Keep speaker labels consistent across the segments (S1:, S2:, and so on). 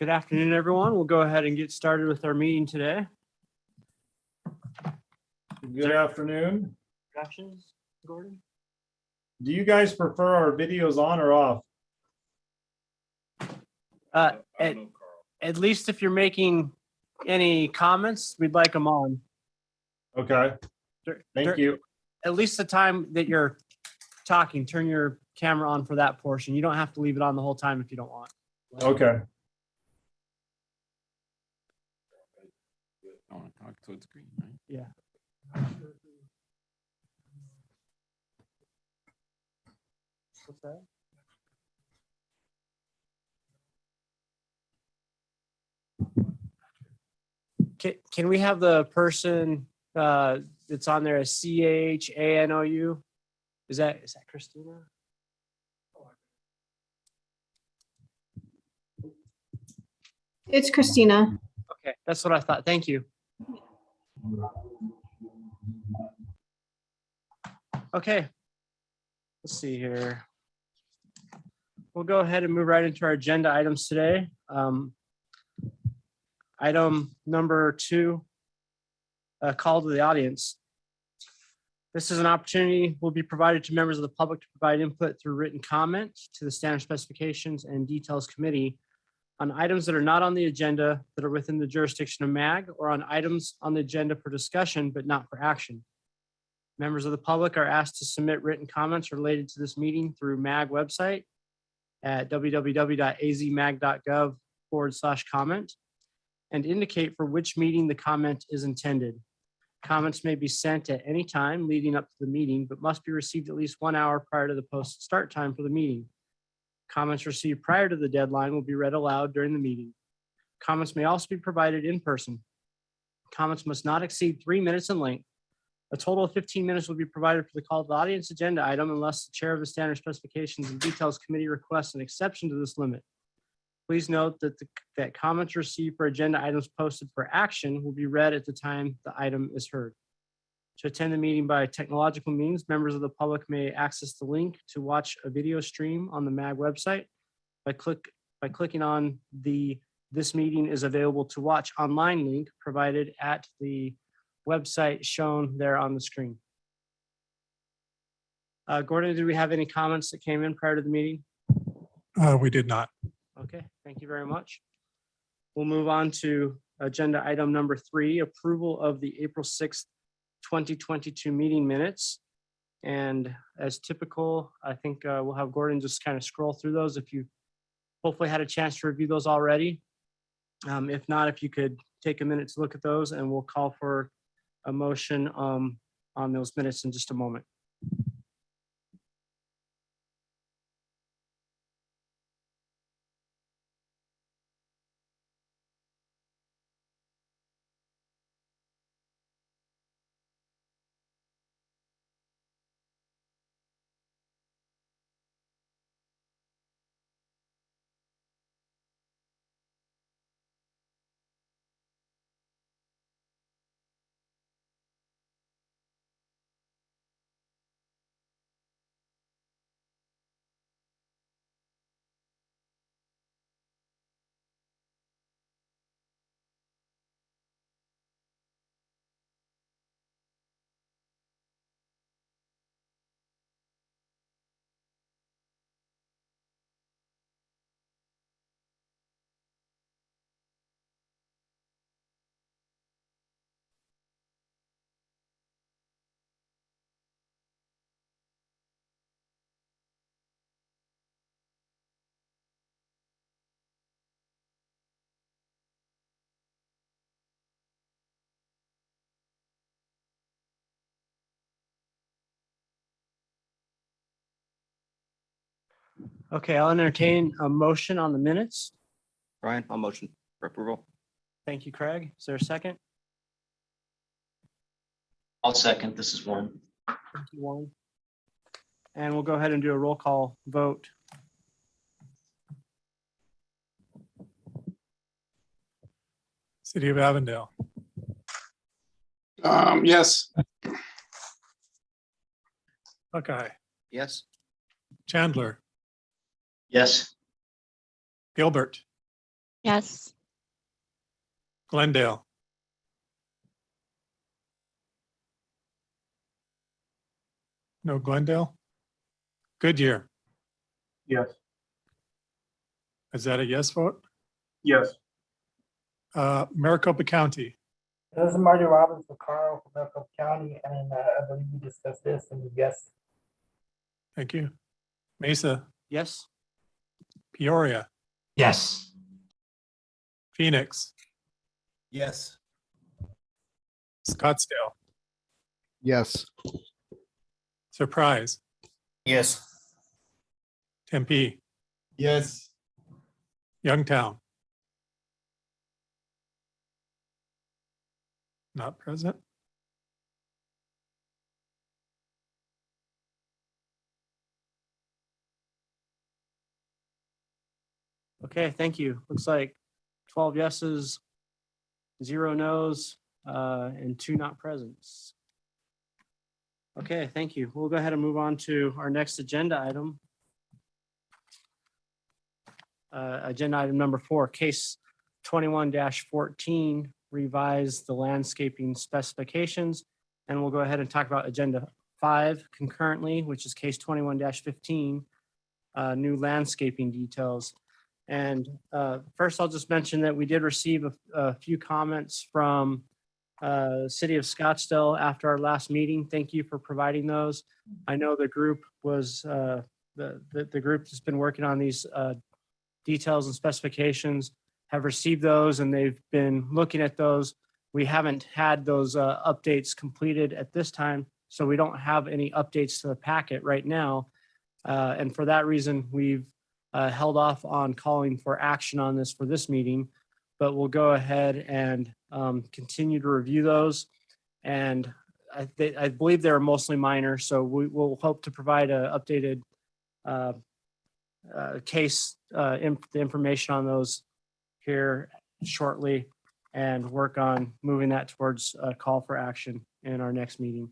S1: Good afternoon, everyone. We'll go ahead and get started with our meeting today.
S2: Good afternoon.
S1: Questions, Gordon?
S2: Do you guys prefer our videos on or off?
S1: At least if you're making any comments, we'd like them on.
S2: Okay, thank you.
S1: At least the time that you're talking, turn your camera on for that portion. You don't have to leave it on the whole time if you don't want.
S2: Okay.
S3: I want to talk towards green, right?
S1: Yeah. What's that? Can we have the person that's on there as CHANOU? Is that Christina?
S4: It's Christina.
S1: Okay, that's what I thought. Thank you. Okay, let's see here. We'll go ahead and move right into our agenda items today. Item number 2, call to the audience. This is an opportunity will be provided to members of the public to provide input through written comment to the Standard Specifications and Details Committee on items that are not on the agenda that are within the jurisdiction of MAG, or on items on the agenda for discussion but not for action. Members of the public are asked to submit written comments related to this meeting through MAG website at www.azmag.gov/comment and indicate for which meeting the comment is intended. Comments may be sent at any time leading up to the meeting, but must be received at least 1 hour prior to the post start time for the meeting. Comments received prior to the deadline will be read aloud during the meeting. Comments may also be provided in person. Comments must not exceed 3 minutes in length. A total of 15 minutes will be provided for the call to the audience agenda item unless the chair of the Standard Specifications and Details Committee requests an exception to this limit. Please note that that comments received for agenda items posted for action will be read at the time the item is heard. To attend the meeting by technological means, members of the public may access the link to watch a video stream on the MAG website by clicking on the "This meeting is available to watch online" link provided at the website shown there on the screen. Gordon, did we have any comments that came in prior to the meeting?
S5: We did not.
S1: Okay, thank you very much. We'll move on to agenda item number 3, approval of the April 6th, 2022 meeting minutes. And as typical, I think we'll have Gordon just kind of scroll through those if you hopefully had a chance to review those already. If not, if you could take a minute to look at those, and we'll call for a motion on those minutes in just a moment. Okay, I'll entertain a motion on the minutes.
S3: Brian, I'll motion for approval.
S1: Thank you, Craig. Is there a second?
S6: I'll second. This is Warren.
S1: Thank you, Warren. And we'll go ahead and do a roll call vote.
S5: City of Avondale.
S7: Yes.
S5: Buckeye.
S3: Yes.
S5: Chandler.
S6: Yes.
S5: Gilbert.
S7: Yes.
S5: Glendale. No Glendale. Goodyear.
S2: Yes.
S5: Is that a yes vote?
S2: Yes.
S5: Maricopa County.
S8: This is Marty Robbins with Carl from Maricopa County, and I believe we discussed this, and yes.
S5: Thank you. Mesa,
S1: Yes.
S5: Peoria,
S8: Yes.
S5: Phoenix,
S3: Yes.
S5: Scottsdale,
S9: Yes.
S5: Surprise,
S3: Yes.
S5: Tempe,
S2: Yes.
S5: Youngtown. Not present.
S1: Okay, thank you. Looks like 12 yeses, 0 nos, and 2 not presents. Okay, thank you. We'll go ahead and move on to our next agenda item. Agenda item number 4, case 21-14, revise the landscaping specifications. And we'll go ahead and talk about agenda 5 concurrently, which is case 21-15, new landscaping details. And first, I'll just mention that we did receive a few comments from City of Scottsdale after our last meeting. Thank you for providing those. I know the group was the group that's been working on these details and specifications have received those, and they've been looking at those. We haven't had those updates completed at this time, so we don't have any updates to the packet right now. And for that reason, we've held off on calling for action on this for this meeting, but we'll go ahead and continue to review those. And I believe they're mostly minor, so we will hope to provide an updated the information on those here shortly and work on moving that towards a call for action in our next meeting.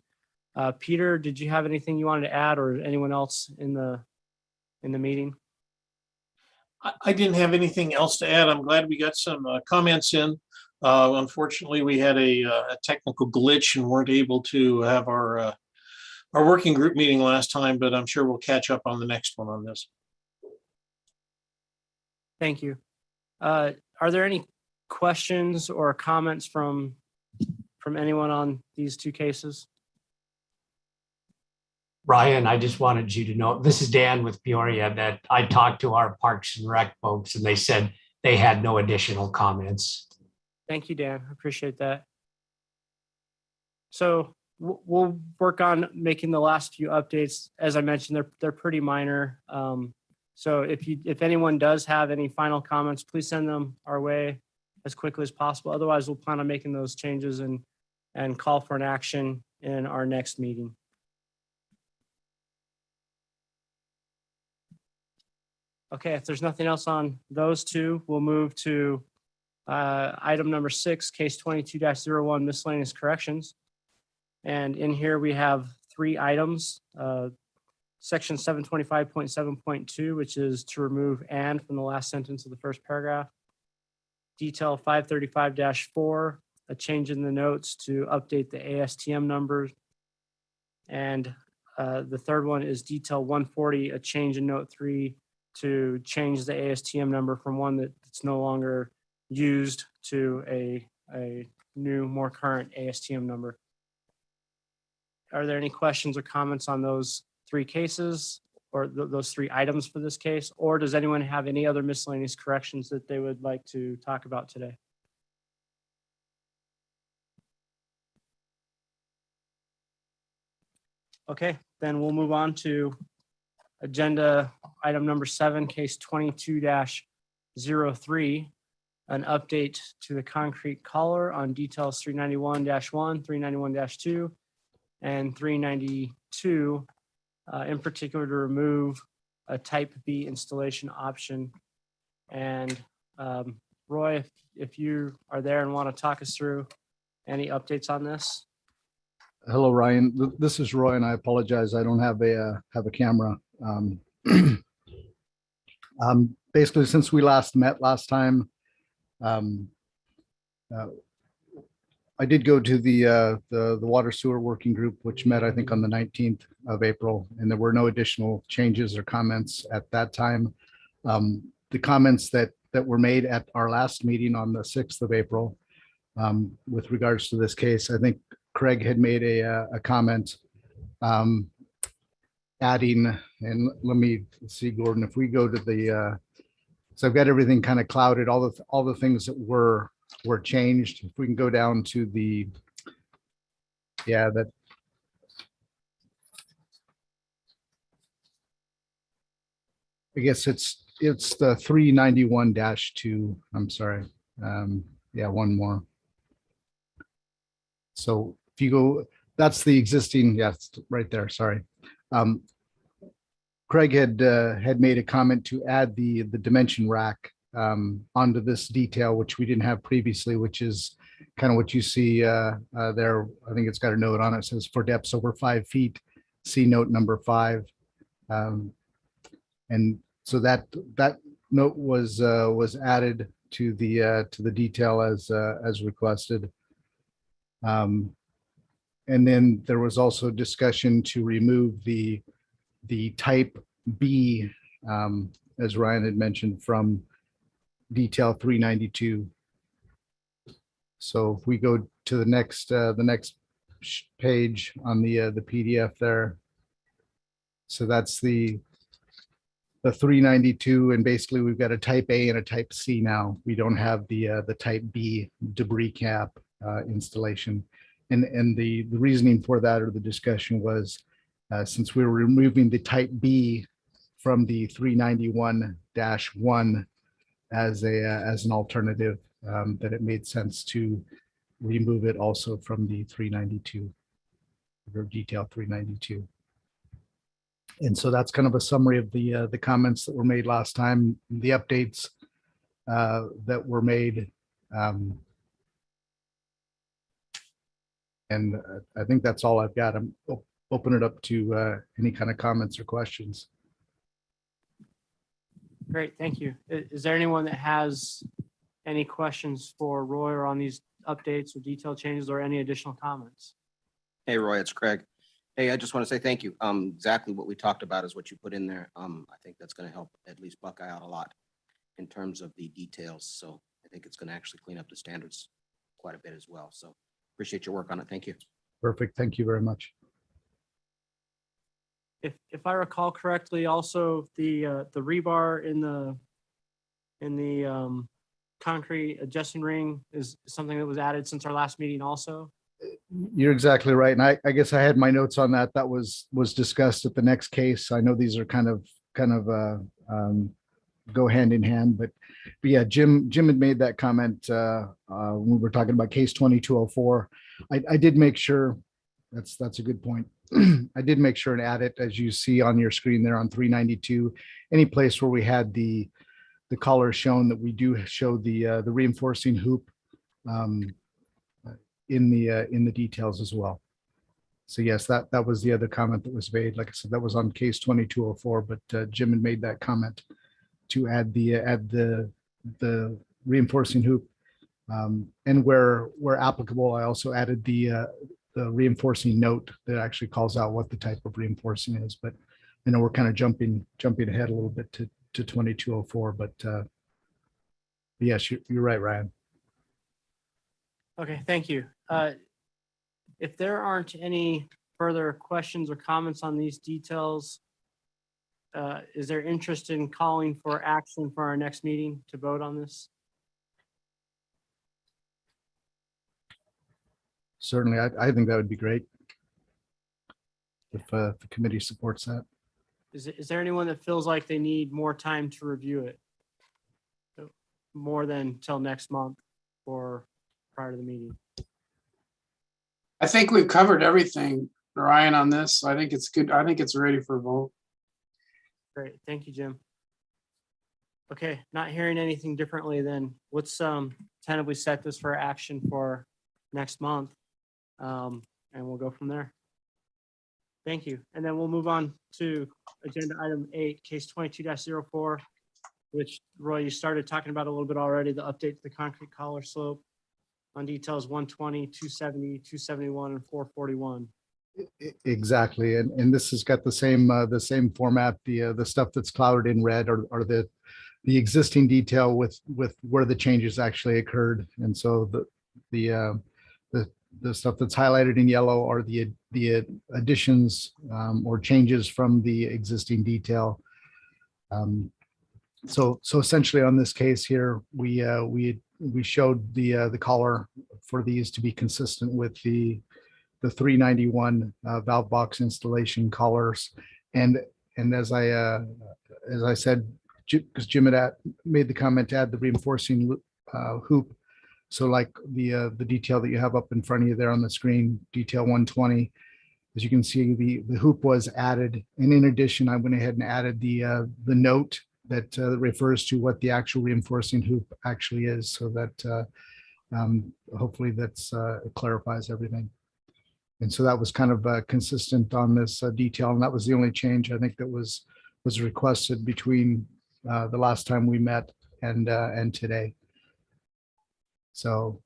S1: Peter, did you have anything you wanted to add, or anyone else in the meeting?
S10: I didn't have anything else to add. I'm glad we got some comments in. Unfortunately, we had a technical glitch and weren't able to have our working group meeting last time, but I'm sure we'll catch up on the next one on this.
S1: Thank you. Are there any questions or comments from anyone on these two cases?
S11: Ryan, I just wanted you to know, this is Dan with Peoria, that I talked to our Parks and Rec folks and they said they had no additional comments.
S1: Thank you, Dan. I appreciate that. So we'll work on making the last few updates. As I mentioned, they're pretty minor. So if anyone does have any final comments, please send them our way as quickly as possible. Otherwise, we'll plan on making those changes and call for an action in our next meeting. Okay, if there's nothing else on those two, we'll move to item number 6, case 22-01, miscellaneous corrections. And in here we have 3 items. Section 725.7.2, which is to remove "and" from the last sentence of the first paragraph. Detail 535-4, a change in the notes to update the ASTM numbers. And the third one is detail 140, a change in note 3 to change the ASTM number from one that's no longer used to a new, more current ASTM number. Are there any questions or comments on those 3 cases or those 3 items for this case? Or does anyone have any other miscellaneous corrections that they would like to talk about today? Okay, then we'll move on to agenda item number 7, case 22-03, an update to the concrete collar on details 391-1, 391-2, and 392, in particular to remove a type B installation option. And Roy, if you are there and want to talk us through any updates on this.
S9: Hello, Ryan. This is Roy, and I apologize. I don't have a camera. Basically, since we last met last time, Um, uh, I did go to the water sewer working group, which met, I think, on the 19th of April, and there were no additional changes or comments at that time. The comments that were made at our last meeting on the 6th of April with regards to this case, I think Craig had made a comment adding, and let me see, Gordon, if we go to the, so I've got everything kind of clouded, all the things that were changed. If we can go down to the, yeah, that. I guess it's the 391-2. I'm sorry. Yeah, one more. So if you go, that's the existing, yes, right there, sorry. Craig had made a comment to add the dimension rack onto this detail, which we didn't have previously, which is kind of what you see there. I think it's got a note on it, says for depths over 5 feet, see note number 5. And so that note was added to the detail as requested. And then there was also discussion to remove the type B, as Ryan had mentioned, from detail 392. So if we go to the next page on the PDF there. So that's the 392, and basically we've got a type A and a type C now. We don't have the type B debris cap installation. And the reasoning for that, or the discussion, was since we were removing the type B from the 391-1 as an alternative, that it made sense to remove it also from the 392, or detail 392. And so that's kind of a summary of the comments that were made last time, the updates that were made. And I think that's all I've got. I'm open it up to any kind of comments or questions.
S1: Great, thank you. Is there anyone that has any questions for Roy or on these updates or detail changes or any additional comments?
S7: Hey, Roy, it's Craig. Hey, I just want to say thank you. Exactly what we talked about is what you put in there. I think that's going to help at least Buckeye out a lot in terms of the details. So I think it's going to actually clean up the standards quite a bit as well. So appreciate your work on it. Thank you.
S9: Perfect. Thank you very much.
S1: If I recall correctly, also the rebar in the concrete adjusting ring is something that was added since our last meeting also.
S9: You're exactly right. And I guess I had my notes on that. That was discussed at the next case. I know these are kind of go hand in hand, but yeah, Jim had made that comment when we were talking about case 2204. I did make sure, that's a good point. I did make sure and add it, as you see on your screen there on 392, any place where we had the color shown, that we do show the reinforcing hoop in the details as well. So yes, that was the other comment that was made. Like I said, that was on case 2204, but Jim had made that comment to add the reinforcing hoop, and where applicable, I also added the reinforcing note that actually calls out what the type of reinforcing is. But I know we're kind of jumping ahead a little bit to 2204, but yes, you're right, Ryan.
S1: Okay, thank you. If there aren't any further questions or comments on these details, is there interest in calling for action for our next meeting to vote on this?
S9: Certainly, I think that would be great if the committee supports that.
S1: Is there anyone that feels like they need more time to review it? More than till next month or prior to the meeting?
S12: I think we've covered everything, Ryan, on this. I think it's good. I think it's ready for a vote.
S1: Great, thank you, Jim. Okay, not hearing anything differently, then let's tentatively set this for action for next month, and we'll go from there. Thank you, and then we'll move on to agenda item 8, case 22-04, which Roy, you started talking about a little bit already, the update to the concrete collar slope on details 120, 270, 271, and 441.
S9: Exactly, and this has got the same format. The stuff that's clouded in red are the existing detail with where the changes actually occurred, and so the stuff that's highlighted in yellow are the additions or changes from the existing detail. So essentially on this case here, we showed the collar for these to be consistent with the 391 valve box installation collars, and as I said, because Jim had made the comment to add the reinforcing hoop. So like the detail that you have up in front of you there on the screen, detail 120, as you can see, the hoop was added. And in addition, I went ahead and added the note that refers to what the actual reinforcing hoop actually is, so that hopefully that's clarifies everything. And so that was kind of consistent on this detail, and that was the only change I think that was requested between the last time we met and today. So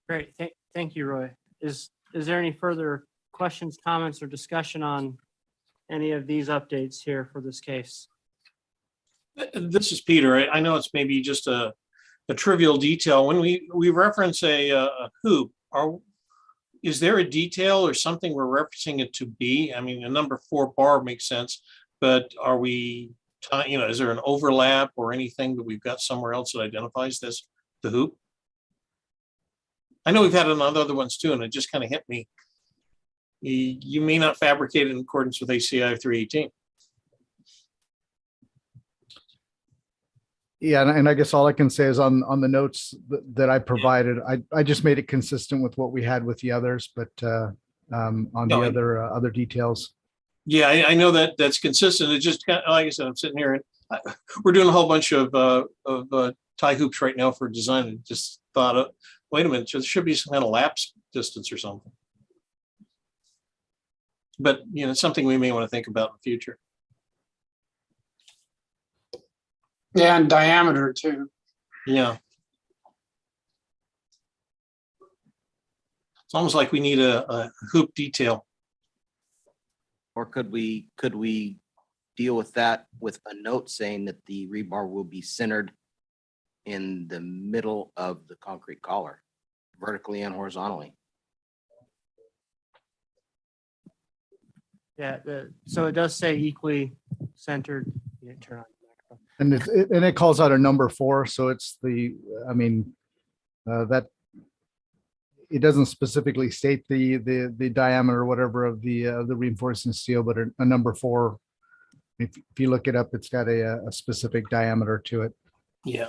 S1: Great, thank you, Roy. Is there any further questions, comments, or discussion on any of these updates here for this case?
S10: This is Peter. I know it's maybe just a trivial detail. When we reference a hoop, is there a detail or something we're referencing it to be? I mean, a number 4 bar makes sense, but are we, is there an overlap or anything that we've got somewhere else that identifies this, the hoop? I know we've had it on other ones too, and it just kind of hit me. You may not fabricate it in accordance with ACI 318.
S9: yeah, and I guess all I can say is on the notes that I provided, I just made it consistent with what we had with the others, but on the other details.
S10: Yeah, I know that's consistent. It's just kind of, like I said, I'm sitting here and we're doing a whole bunch of tie hoops right now for design, and just thought, wait a minute, there should be some kind of lapse distance or something. But it's something we may want to think about in the future.
S12: Yeah, and diameter too.
S10: Yeah. It's almost like we need a hoop detail.
S7: Or could we deal with that with a note saying that the rebar will be centered in the middle of the concrete collar, vertically and horizontally?
S1: Yeah, so it does say equally centered. Yeah, turn on the microphone.
S9: And it calls out a number 4, so it's that it doesn't specifically state the diameter or whatever of the reinforcing steel, but a number 4. If you look it up, it's got a specific diameter to it.
S10: Yeah.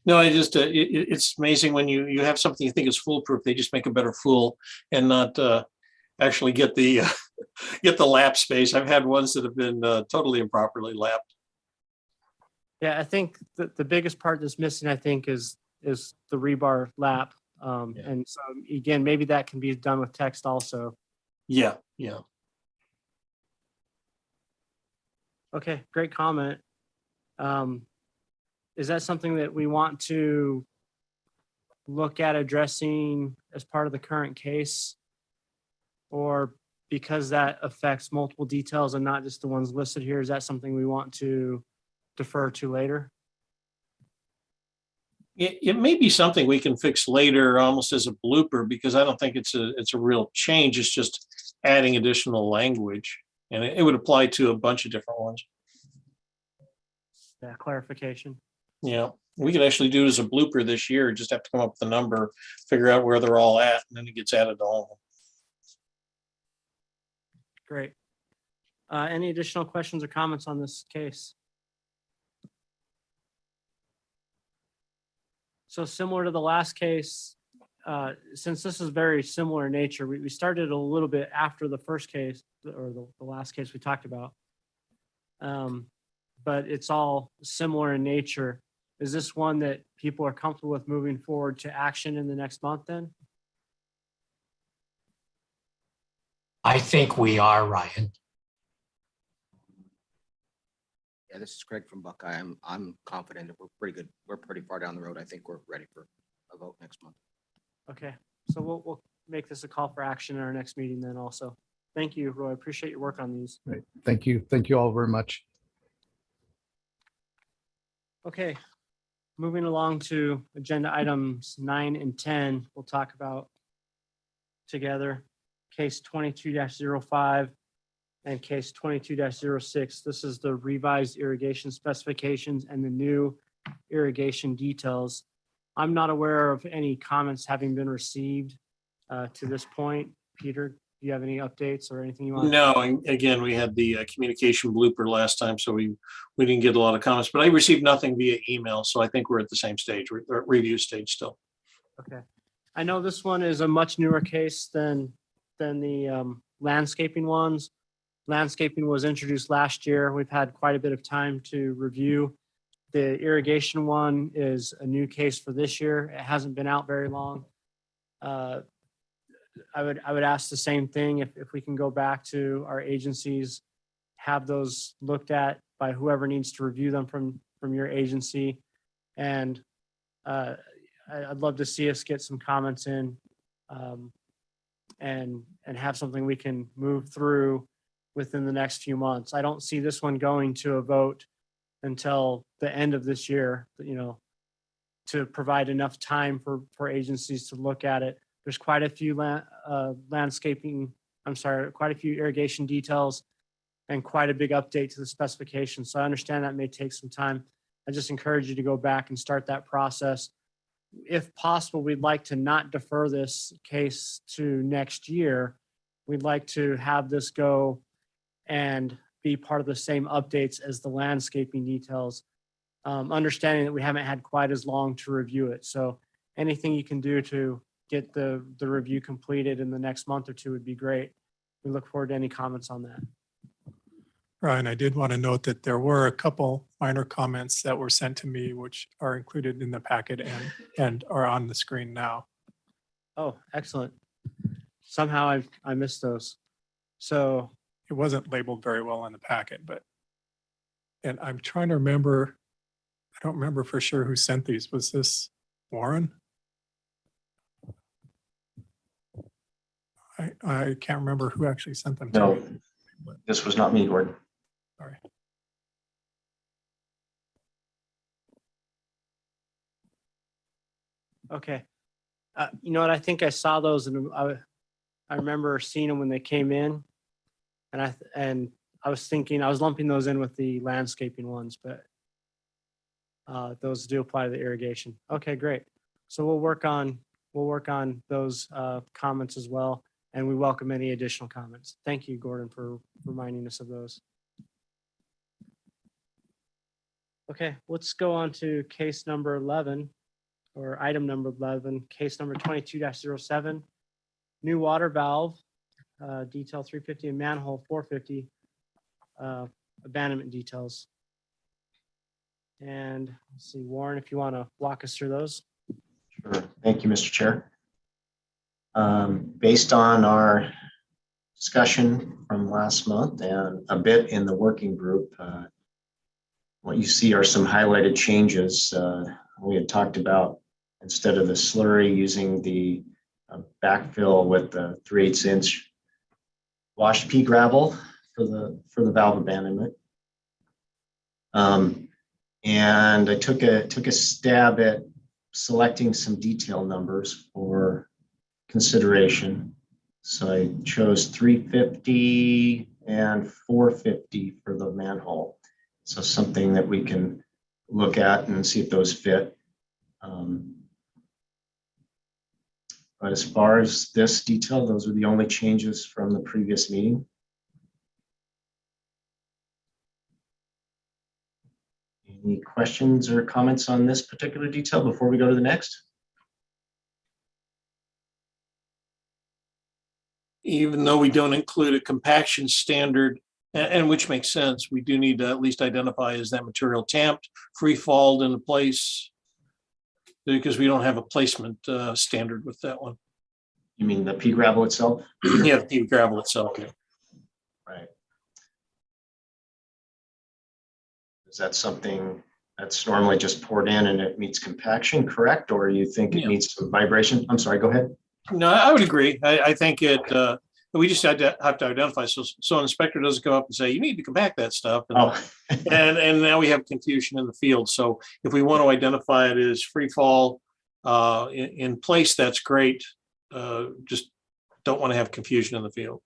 S10: No, I just it's amazing when you have something you think is foolproof, they just make a better fool and not actually get the lap space. I've had ones that have been totally improperly lapped.
S1: Yeah, I think the biggest part that's missing, I think, is the rebar lap. And so again, maybe that can be done with text also.
S10: Yeah.
S1: Okay, great comment. Is that something that we want to look at addressing as part of the current case? Or because that affects multiple details and not just the ones listed here, is that something we want to defer to later?
S10: It may be something we can fix later, almost as a blooper, because I don't think it's a real change. It's just adding additional language, and it would apply to a bunch of different ones.
S1: Yeah, clarification.
S10: Yeah, we could actually do it as a blooper this year. Just have to come up with a number, figure out where they're all at, and then it gets added to all of them.
S1: Great. Any additional questions or comments on this case? So similar to the last case, since this is very similar in nature, we started a little bit after the first case or the last case we talked about. But it's all similar in nature. Is this one that people are comfortable with moving forward to action in the next month then?
S11: I think we are, Ryan.
S7: Yeah, this is Craig from Buckeye. I'm confident that we're pretty good. We're pretty far down the road. I think we're ready for a vote next month.
S1: Okay, so we'll make this a call for action in our next meeting then also. Thank you, Roy. Appreciate your work on these.
S9: Right. Thank you. Thank you all very much.
S1: Okay, moving along to agenda items 9 and 10, we'll talk about together. Case 22-05 and case 22-06. This is the revised irrigation specifications and the new irrigation details. I'm not aware of any comments having been received to this point. Peter, do you have any updates or anything you want?
S10: No, and again, we had the communication blooper last time, so we didn't get a lot of comments, but I received nothing via email, so I think we're at the same stage, review stage still.
S1: Okay. I know this one is a much newer case than the landscaping ones. Landscaping was introduced last year. We've had quite a bit of time to review. The irrigation one is a new case for this year. It hasn't been out very long. I would ask the same thing if we can go back to our agencies, have those looked at by whoever needs to review them from your agency. And I'd love to see us get some comments in and have something we can move through within the next few months. I don't see this one going to a vote until the end of this year, to provide enough time for agencies to look at it. There's quite a few quite a few irrigation details and quite a big update to the specification. So I understand that may take some time. I just encourage you to go back and start that process. If possible, we'd like to not defer this case to next year. We'd like to have this go and be part of the same updates as the landscaping details, understanding that we haven't had quite as long to review it. So anything you can do to get the review completed in the next month or two would be great. We look forward to any comments on that.
S5: Ryan, I did want to note that there were a couple minor comments that were sent to me, which are included in the packet and are on the screen now.
S1: Oh, excellent. Somehow I missed those. So
S5: It wasn't labeled very well in the packet, and I'm trying to remember, I don't remember for sure who sent these. Was this Warren? I can't remember who actually sent them to
S6: No,
S5: me.
S6: this was not me, Gordon.
S5: Sorry.
S1: okay. You know what? I think I saw those and I remember seeing them when they came in. And I was thinking, I was lumping those in with the landscaping ones, but those do apply to the irrigation. Okay, great. So we'll work on those comments as well, and we welcome any additional comments. Thank you, Gordon, for reminding us of those. Okay, let's go on to case number 11, or item number 11, case number 22-07, new water valve. Detail 350 and manhole 450 abandonment details. And let's see, Warren, if you want to walk us through those.
S6: Sure. Thank you, Mr. Chair. Based on our discussion from last month and a bit in the working group, what you see are some highlighted changes. We had talked about, instead of the slurry, using the backfill with the 3/8 inch washed pea gravel for the valve abandonment. And I took a stab at selecting some detail numbers for consideration. So I chose 350 and 450 for the manhole. So something that we can look at and see if those fit. But as far as this detail, those are the only changes from the previous meeting. Any questions or comments on this particular detail before we go to the next?
S10: Even though we don't include a compaction standard, and which makes sense, we do need to at least identify, is that material tamped, free-falled into place? Because we don't have a placement standard with that one.
S6: You mean the pea gravel itself?
S10: Yeah, the pea gravel itself.
S6: Right. Is that something that's normally just poured in and it meets compaction, correct? Or you think it
S10: Yeah.
S6: needs some vibration? I'm sorry, go ahead.
S10: No, I would agree. I think we just have to identify. So an inspector doesn't come up and say, you need to compact that stuff. And,
S6: Oh,
S10: and now we have confusion in the field. So if we want to identify it as free fall in place, that's great. Just don't want to have confusion in the field.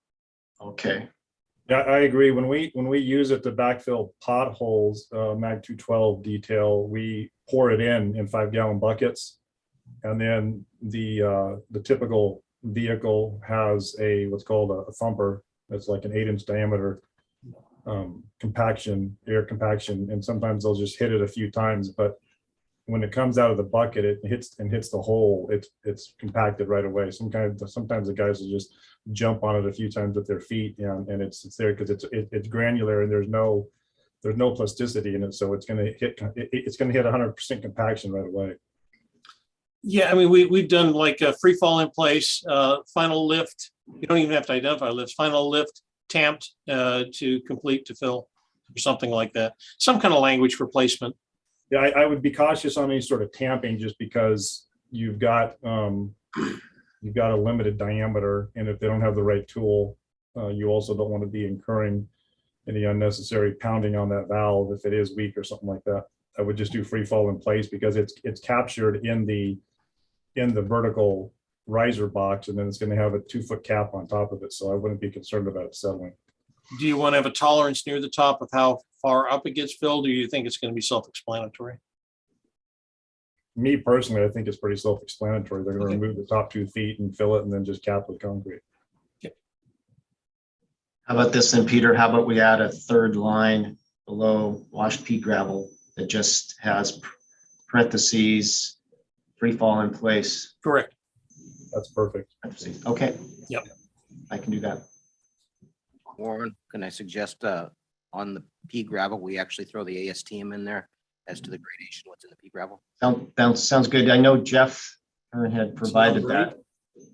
S6: okay.
S2: Yeah, I agree. When we use it to backfill potholes, mag 212 detail, we pour it in 5-gallon buckets. And then the typical vehicle has what's called a thumper. That's like an 8-inch diameter air compaction. And sometimes they'll just hit it a few times, but when it comes out of the bucket, it hits the hole. It's compacted right away. Sometimes the guys will just jump on it a few times with their feet, and it's there because it's granular and there's no plasticity in it, so it's going to hit 100% compaction right away.
S10: Yeah, I mean, we've done like a free fall in place, final lift. You don't even have to identify lifts. Final lift, tamped to complete to fill, or something like that. Some kind of language for placement.
S2: Yeah, I would be cautious on any sort of tamping just because you've got a limited diameter, and if they don't have the right tool, you also don't want to be incurring any unnecessary pounding on that valve if it is weak or something like that. I would just do free fall in place because it's captured in the vertical riser box, and then it's going to have a 2-foot cap on top of it. So I wouldn't be concerned about it settling.
S10: Do you want to have a tolerance near the top of how far up it gets filled, or do you think it's going to be self-explanatory?
S2: Me personally, I think it's pretty self-explanatory. They're going to remove the top 2 feet and fill it and then just cap with concrete.
S6: How about this then, Peter? How about we add a 3rd line below washed pea gravel that just has parentheses, free fall in place?
S10: Correct.
S2: That's perfect.
S6: Okay.
S10: Yep.
S6: I can do that.
S7: Warren, can I suggest on the pea gravel, we actually throw the ASTM in there as to the gradation, what's in the pea gravel?
S6: Sounds good. I know Jeff had provided that.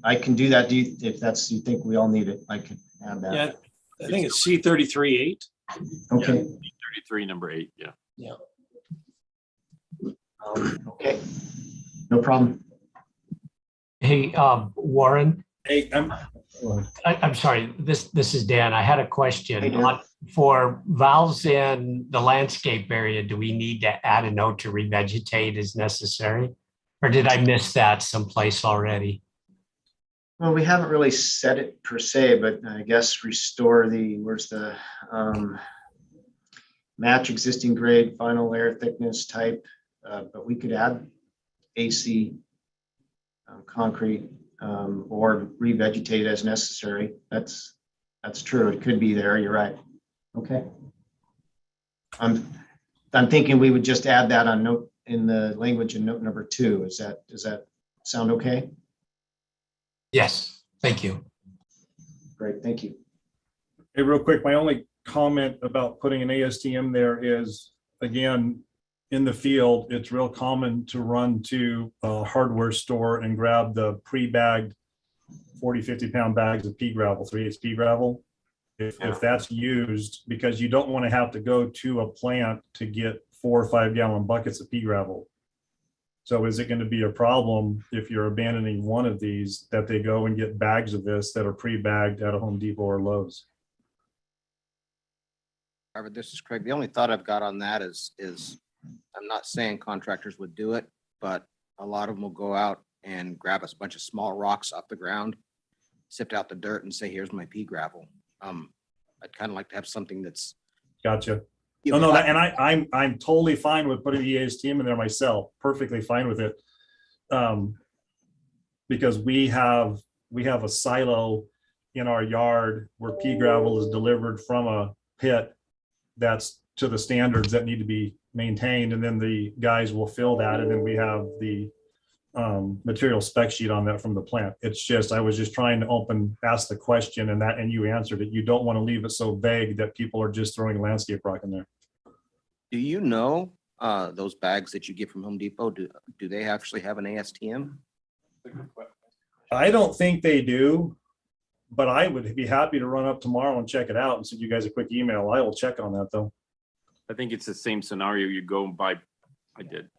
S6: I can do that. If you think we all need it, I can add that.
S10: Yeah, I think it's C33-8.
S6: Okay.
S13: 33, number 8. Yeah.
S10: Yeah.
S6: Okay. No problem.
S11: Hey, Warren,
S2: Hey,
S11: I'm sorry, this is Dan. I had a
S6: Hey,
S11: question.
S6: Dan.
S11: For valves in the landscape area, do we need to add a note to revegetate as necessary? Or did I miss that someplace already?
S6: Well, we haven't really said it per se, but I guess restore where's the match existing grade, final layer thickness type, but we could add AC concrete or revegetate as necessary. That's true. It could be there. You're right. Okay. I'm thinking we would just add that on note in the language in note number 2. Does that sound okay?
S11: Yes, thank you.
S6: Great. Thank you.
S2: Hey, real quick, my only comment about putting an ASTM there is, again, in the field, it's real common to run to a hardware store and grab the pre-bagged 40, 50-pound bags of pea gravel, 3/8 pea gravel. If that's used, because you don't want to have to go to a plant to get 4 or 5-gallon buckets of pea gravel. So is it going to be a problem if you're abandoning one of these that they go and get bags of this that are pre-bagged at a Home Depot or Lowe's?
S7: Robert, this is Craig. The only thought I've got on that is I'm not saying contractors would do it, but a lot of them will go out and grab a bunch of small rocks off the ground, sift out the dirt and say, here's my pea gravel. I'd kind of like to have something that's.
S2: Gotcha. No, and I'm totally fine with putting the ASTM in there myself. Perfectly fine with it, because we have a silo in our yard where pea gravel is delivered from a pit that's to the standards that need to be maintained, and then the guys will fill that, and then we have the material spec sheet on that from the plant. It's just, I was just trying to ask the question, and you answered it. You don't want to leave it so vague that people are just throwing landscape rock in there.
S7: Do you know those bags that you get from Home Depot? Do they actually have an ASTM?
S2: I don't think they do, but I would be happy to run up tomorrow and check it out and send you guys a quick email. I will check on that though.
S13: I think it's the same scenario. You go and buy, I did.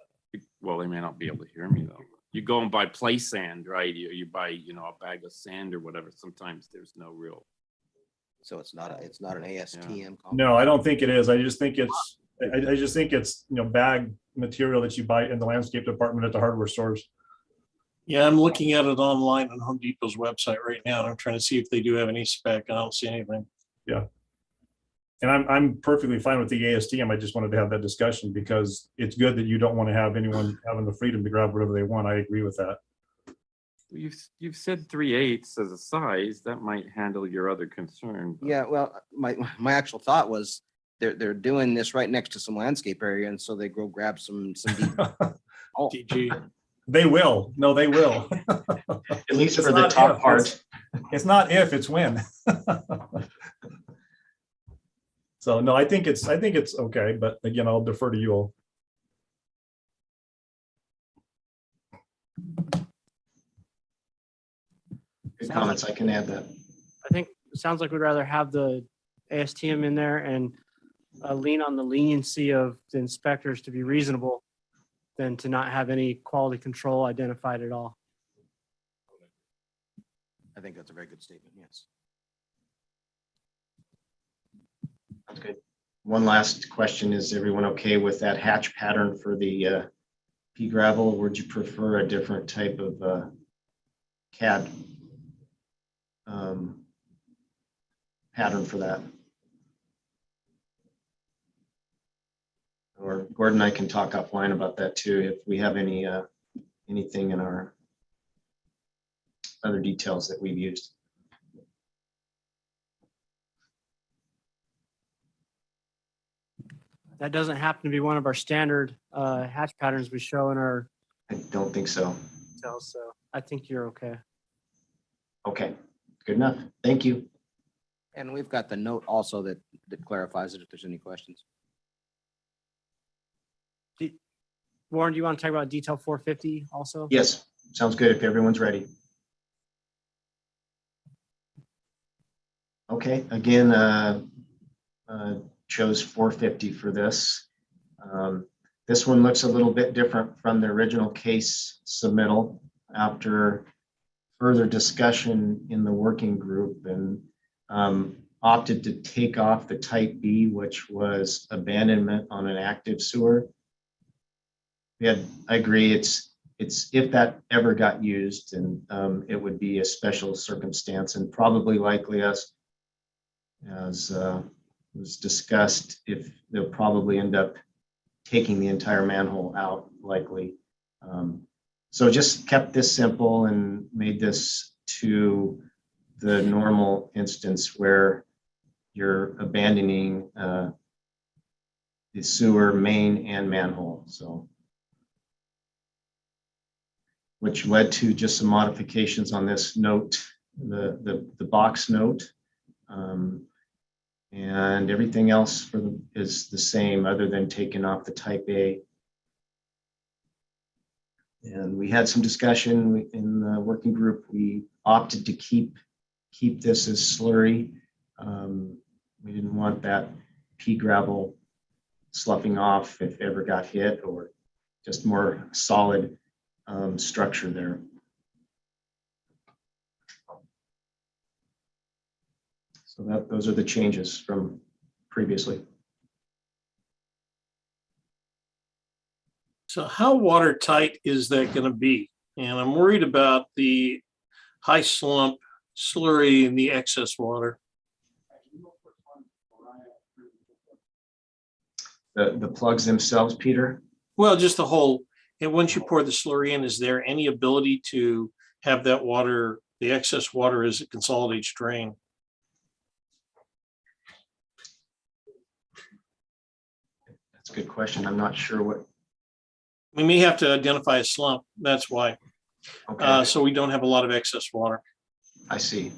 S13: Well, they may not be able to hear me though. You go and buy play sand, right? You buy, a bag of sand or whatever. Sometimes there's no real.
S7: So it's not an ASTM.
S2: No, I don't think it is. I just think it's, bag material that you buy in the landscape department at the hardware stores.
S10: Yeah, I'm looking at it online on Home Depot's website right now, and I'm trying to see if they do have any spec. I don't see anything.
S2: Yeah. And I'm perfectly fine with the ASTM. I just wanted to have that discussion because it's good that you don't want to have anyone having the freedom to grab whatever they want. I agree with that.
S13: You've said 3/8 as a size. That might handle your other concern.
S7: Yeah, well, my actual thought was they're doing this right next to some landscape area, and so they go grab some oh.
S10: DG.
S2: They will. No, they will.
S6: At least
S2: It's
S6: for the
S2: not
S6: top
S2: if,
S6: part.
S2: It's not if, it's when. So no, I think it's okay, but again, I'll defer to you all.
S6: Good comments. I can add that.
S1: I think it sounds like we'd rather have the ASTM in there and lean on the leniency of the inspectors to be reasonable than to not have any quality control identified at all.
S7: I think that's a very good statement. Yes.
S6: That's good. One last question. Is everyone okay with that hatch pattern for the pea gravel? Or would you prefer a different type of CAD pattern for that? Or Gordon and I can talk offline about that too, if we have any anything in our other details that we've used.
S1: That doesn't happen to be one of our standard hatch patterns we show in our
S6: I don't think so.
S1: details, so I think you're okay.
S6: Okay, good enough. Thank you.
S7: And we've got the note also that clarifies it if there's any questions.
S1: Warren, do you want to talk about detail 450 also?
S6: Yes, sounds good if everyone's ready. Okay, again, chose 450 for this. This one looks a little bit different from the original case submittal after further discussion in the working group, and opted to take off the type B, which was abandonment on an active sewer. I agree, it's if that ever got used, and it would be a special circumstance, and probably likely as was discussed, if they'll probably end up taking the entire manhole out likely. So just kept this simple and made this to the normal instance where you're abandoning the sewer main and manhole. So, which led to just some modifications on this note, the box note. And everything else is the same other than taking off the type A. And we had some discussion in the working group. We opted to keep this as slurry. We didn't want that pea gravel sloughing off if ever got hit, or just more solid structure there. So those are the changes from previously.
S10: So how watertight is that going to be? And I'm worried about the high slump slurry and the excess water.
S6: The plugs themselves, Peter?
S10: Well, just the whole, and once you pour the slurry in, is there any ability to have that water, the excess water as it consolidates drain?
S6: That's a good question. I'm not sure what.
S10: We may have to identify a slump. That's why.
S6: Okay.
S10: So we don't have a lot of excess water.
S6: I see.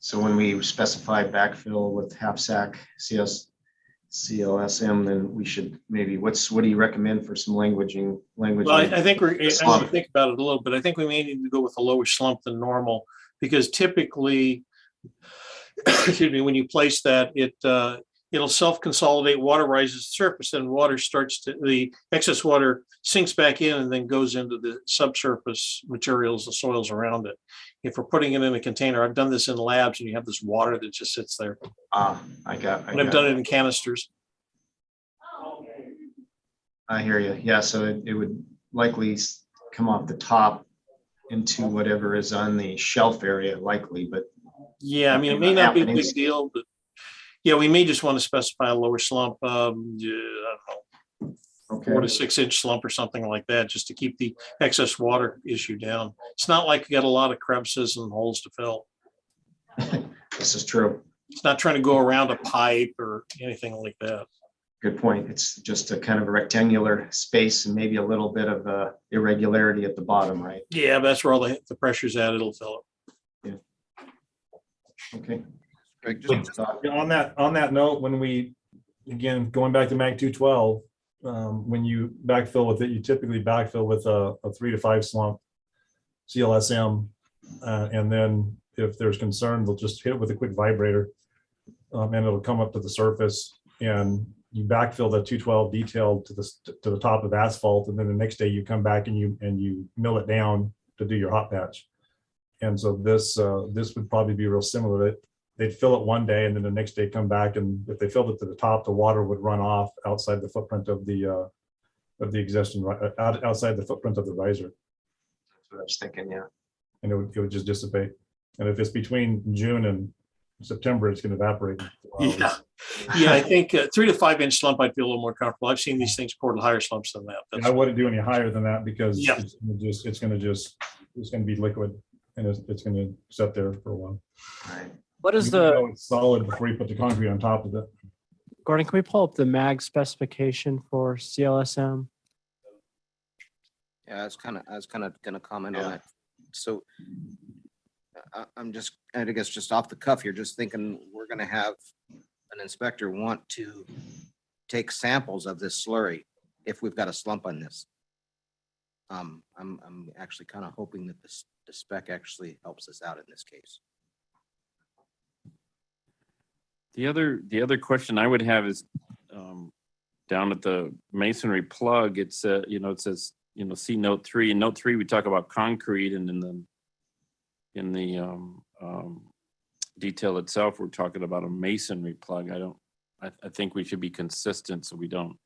S6: So when we specify backfill with half sack CLSM, then we should maybe, what do you recommend for some languaging?
S10: Well, I think I need to think about it a little bit. I think we may need to go with a lower slump than normal, because typically excuse me, when you place that, it'll self-consolidate, water rises to the surface, and the excess water sinks back in and then goes into the subsurface materials, the soils around it. If we're putting it in a container, I've done this in labs, and you have this water that just sits there.
S6: I
S10: And I've done it in canisters.
S6: I hear you. Yeah, so it would likely come off the top into whatever is on the shelf area likely, but
S10: Yeah, I mean, it may not be a big deal, but yeah, we may just want to specify a lower slump, I don't know, 4 to 6 inch slump or something like that, just to keep the excess water issue down. It's not like you got a lot of crevices and holes to fill.
S6: This is true.
S10: It's not trying to go around a pipe or anything like that.
S6: Good point. It's just a kind of a rectangular space and maybe a little bit of irregularity at the bottom, right?
S10: Yeah, that's where all the pressure's at. It'll fill
S6: it. Yeah. Okay.
S2: On that note, when we, again, going back to Mag 212, when you backfill with it, you typically backfill with a 3 to 5 slump CLSM. And then if there's concern, they'll just hit it with a quick vibrator and it'll come up to the surface, and you backfill the 212 detail to the top of asphalt. And then the next day you come back and you mill it down to do your hot patch. And so this would probably be real similar. They'd fill it one day and then the next day come back, and if they filled it to the top, the water would run off outside the footprint of the existing, outside the footprint of the riser.
S6: That's what I was thinking, yeah.
S2: And it would just dissipate. And if it's between June and September, it's going to evaporate.
S10: Yeah, I think 3 to 5 inch slump, I'd feel a little more comfortable. I've seen these things pour to higher slumps than that.
S2: I wouldn't do any higher than that because
S10: Yeah.
S2: it's going to be liquid, and it's going to sit there for a while.
S1: What is
S2: You know
S1: the,
S2: it's solid before you put the concrete on top of it.
S1: Gordon, can we pull up the mag specification for CLSM?
S7: Yeah, I was kind of going to comment on that. So I'm just, I guess, just off the cuff here, just thinking we're going to have an inspector want to take samples of this slurry if we've got a slump on this. I'm actually kind of hoping that the spec actually helps us out in this case.
S13: The other question I would have is down at the masonry plug. It says see note 3. In note 3, we talk about concrete, and in the detail itself, we're talking about a masonry plug. I think we should be consistent so we don't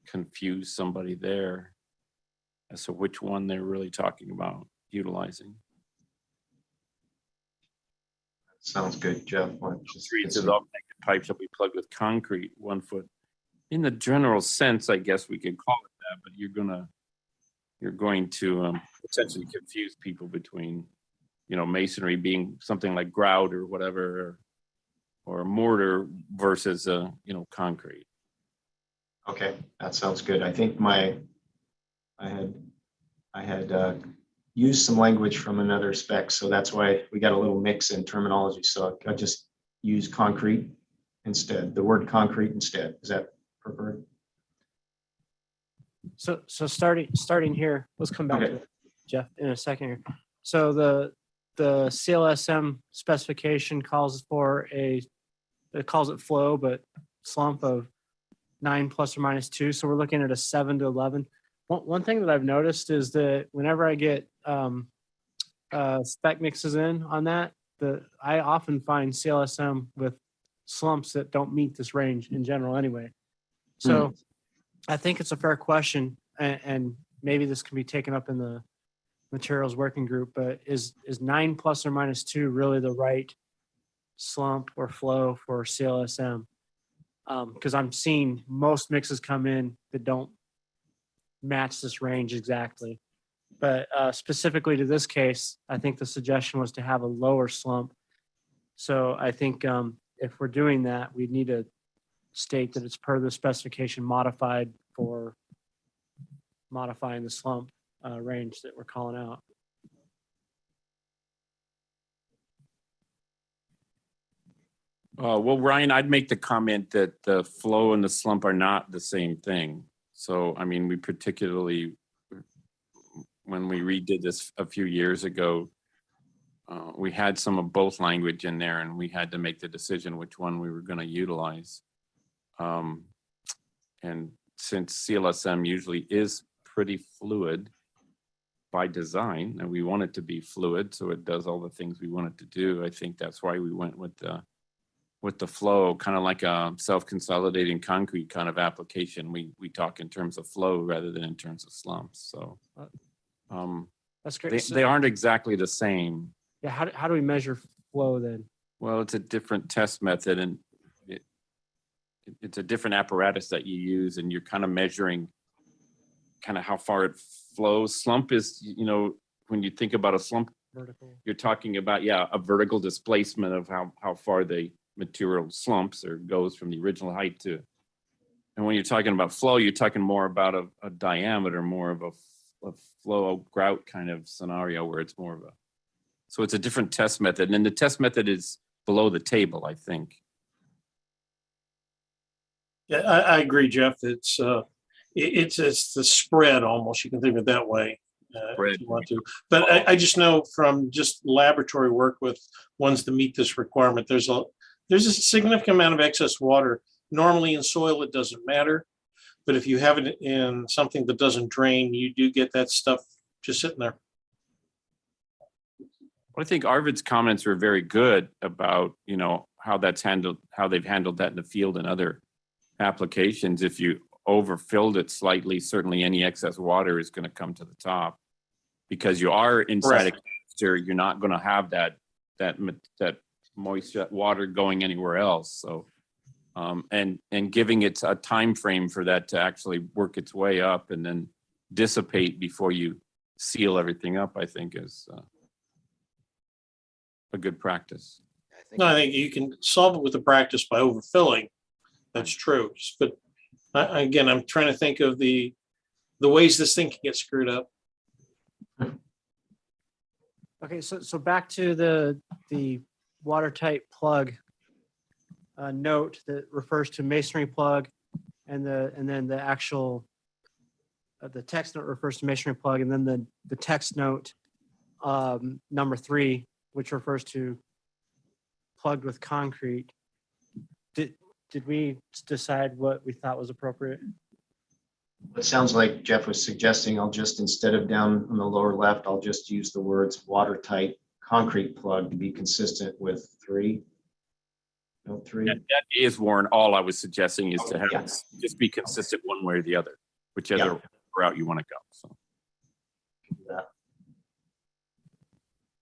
S13: confuse somebody there as to which one they're really talking about utilizing.
S6: Sounds good, Jeff.
S13: Three is all connected pipes that we plug with concrete 1 foot. In the general sense, I guess we could call it that, but you're going to potentially confuse people between, masonry being something like grout or whatever, or mortar versus concrete.
S6: Okay, that sounds good. I think I had used some language from another spec, so that's why we got a little mix in terminology. So I just use concrete instead, the word concrete instead. Is that preferred?
S1: So starting here, let's come back to it, Jeff, in a second here. So the CLSM specification calls for it calls it flow, but slump of 9 plus or minus 2. So we're looking at a 7 to 11. One thing that I've noticed is that whenever I get spec mixes in on that, I often find CLSM with slumps that don't meet this range in general anyway. So I think it's a fair question, and maybe this can be taken up in the materials working group, but is 9 plus or minus 2 really the right slump or flow for CLSM? Because I'm seeing most mixes come in that don't match this range exactly. But specifically to this case, I think the suggestion was to have a lower slump. So I think if we're doing that, we need to state that it's per the specification modified for modifying the slump range that we're calling out.
S13: Well, Ryan, I'd make the comment that the flow and the slump are not the same thing. So, I mean, we particularly, when we redid this a few years ago, we had some of both language in there, and we had to make the decision which one we were going to utilize. And since CLSM usually is pretty fluid by design, and we want it to be fluid, so it does all the things we want it to do, I think that's why we went with the flow, kind of like a self-consolidating concrete kind of application. We talk in terms of flow rather than in terms of slumps. So
S1: That's great.
S13: they aren't exactly the same.
S1: Yeah, how do we measure flow then?
S13: Well, it's a different test method, and it's a different apparatus that you use, and you're kind of measuring kind of how far it flows. Slump is, when you think about a slump,
S1: Vertical.
S13: you're talking about, a vertical displacement of how far the material slumps or goes from the original height to. And when you're talking about flow, you're talking more about a diameter, more of a flow grout kind of scenario where it's more of a, so it's a different test method. And the test method is below the table, I think.
S10: Yeah, I agree, Jeff. It's the spread almost. You can think of it that way if you want to. But I just know from just laboratory work with ones that meet this requirement, there's a significant amount of excess water. Normally in soil, it doesn't matter. But if you have it in something that doesn't drain, you do get that stuff just sitting there.
S13: Well, I think Arvid's comments were very good about, how that's handled, how they've handled that in the field and other applications. If you overfilled it slightly, certainly any excess water is going to come to the top because you are inside a canister. You're not going to have that moist water going anywhere else. So, and giving it a time frame for that to actually work its way up and then dissipate before you seal everything up, I think is a good practice.
S10: No, I think you can solve it with the practice by overfilling. That's true. But again, I'm trying to think of the ways this thing can get screwed up.
S1: Okay, so back to the watertight plug note that refers to masonry plug, and then the actual the text note refers to masonry plug, and then the text note number 3, which refers to plugged with concrete. Did we decide what we thought was appropriate?
S6: It sounds like Jeff was suggesting I'll just, instead of down on the lower left, I'll just use the words watertight concrete plug to be consistent with 3. Note 3.
S13: That is, Warren, all I was suggesting is to have it just be consistent one way or the other, whichever route you want to go. So.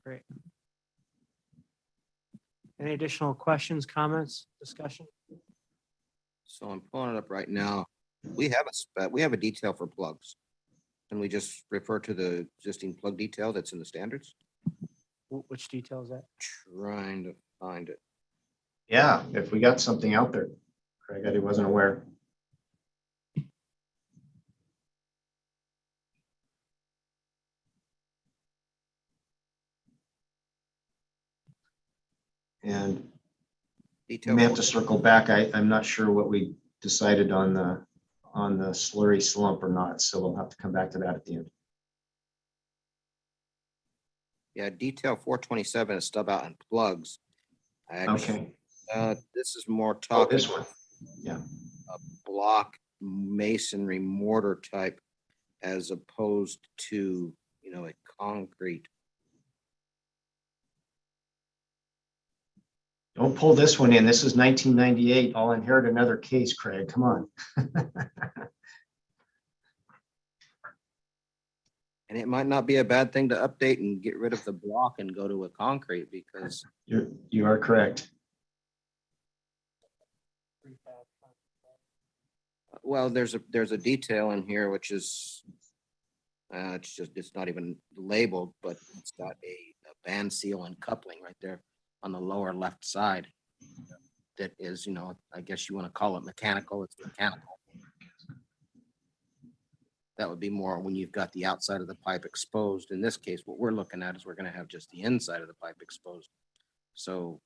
S1: Great. Any additional questions, comments, discussion?
S7: So I'm pulling it up right now. We have a detail for plugs. Can we just refer to the existing plug detail that's in the standards?
S1: Which detail is that?
S7: Trying to find it.
S6: Yeah, if we got something out there, Craig, I wasn't aware. And we may have to circle back. I'm not sure what we decided on the slurry slump or not, so we'll have to come back to that at the end.
S7: Yeah, detail 427 is stub out and plugs. Actually, this is more talking.
S6: This one, yeah.
S7: A block masonry mortar type as opposed to, a concrete.
S6: Don't pull this one in. This is 1998. I'll inherit another case, Craig. Come on.
S7: And it might not be a bad thing to update and get rid of the block and go to a concrete because
S6: you are correct.
S7: Well, there's a detail in here which is it's not even labeled, but it's got a band seal and coupling right there on the lower left side. That is, I guess you want to call it mechanical. It's mechanical. That would be more when you've got the outside of the pipe exposed. In this case, what we're looking at is we're going to have just the inside of the pipe exposed. So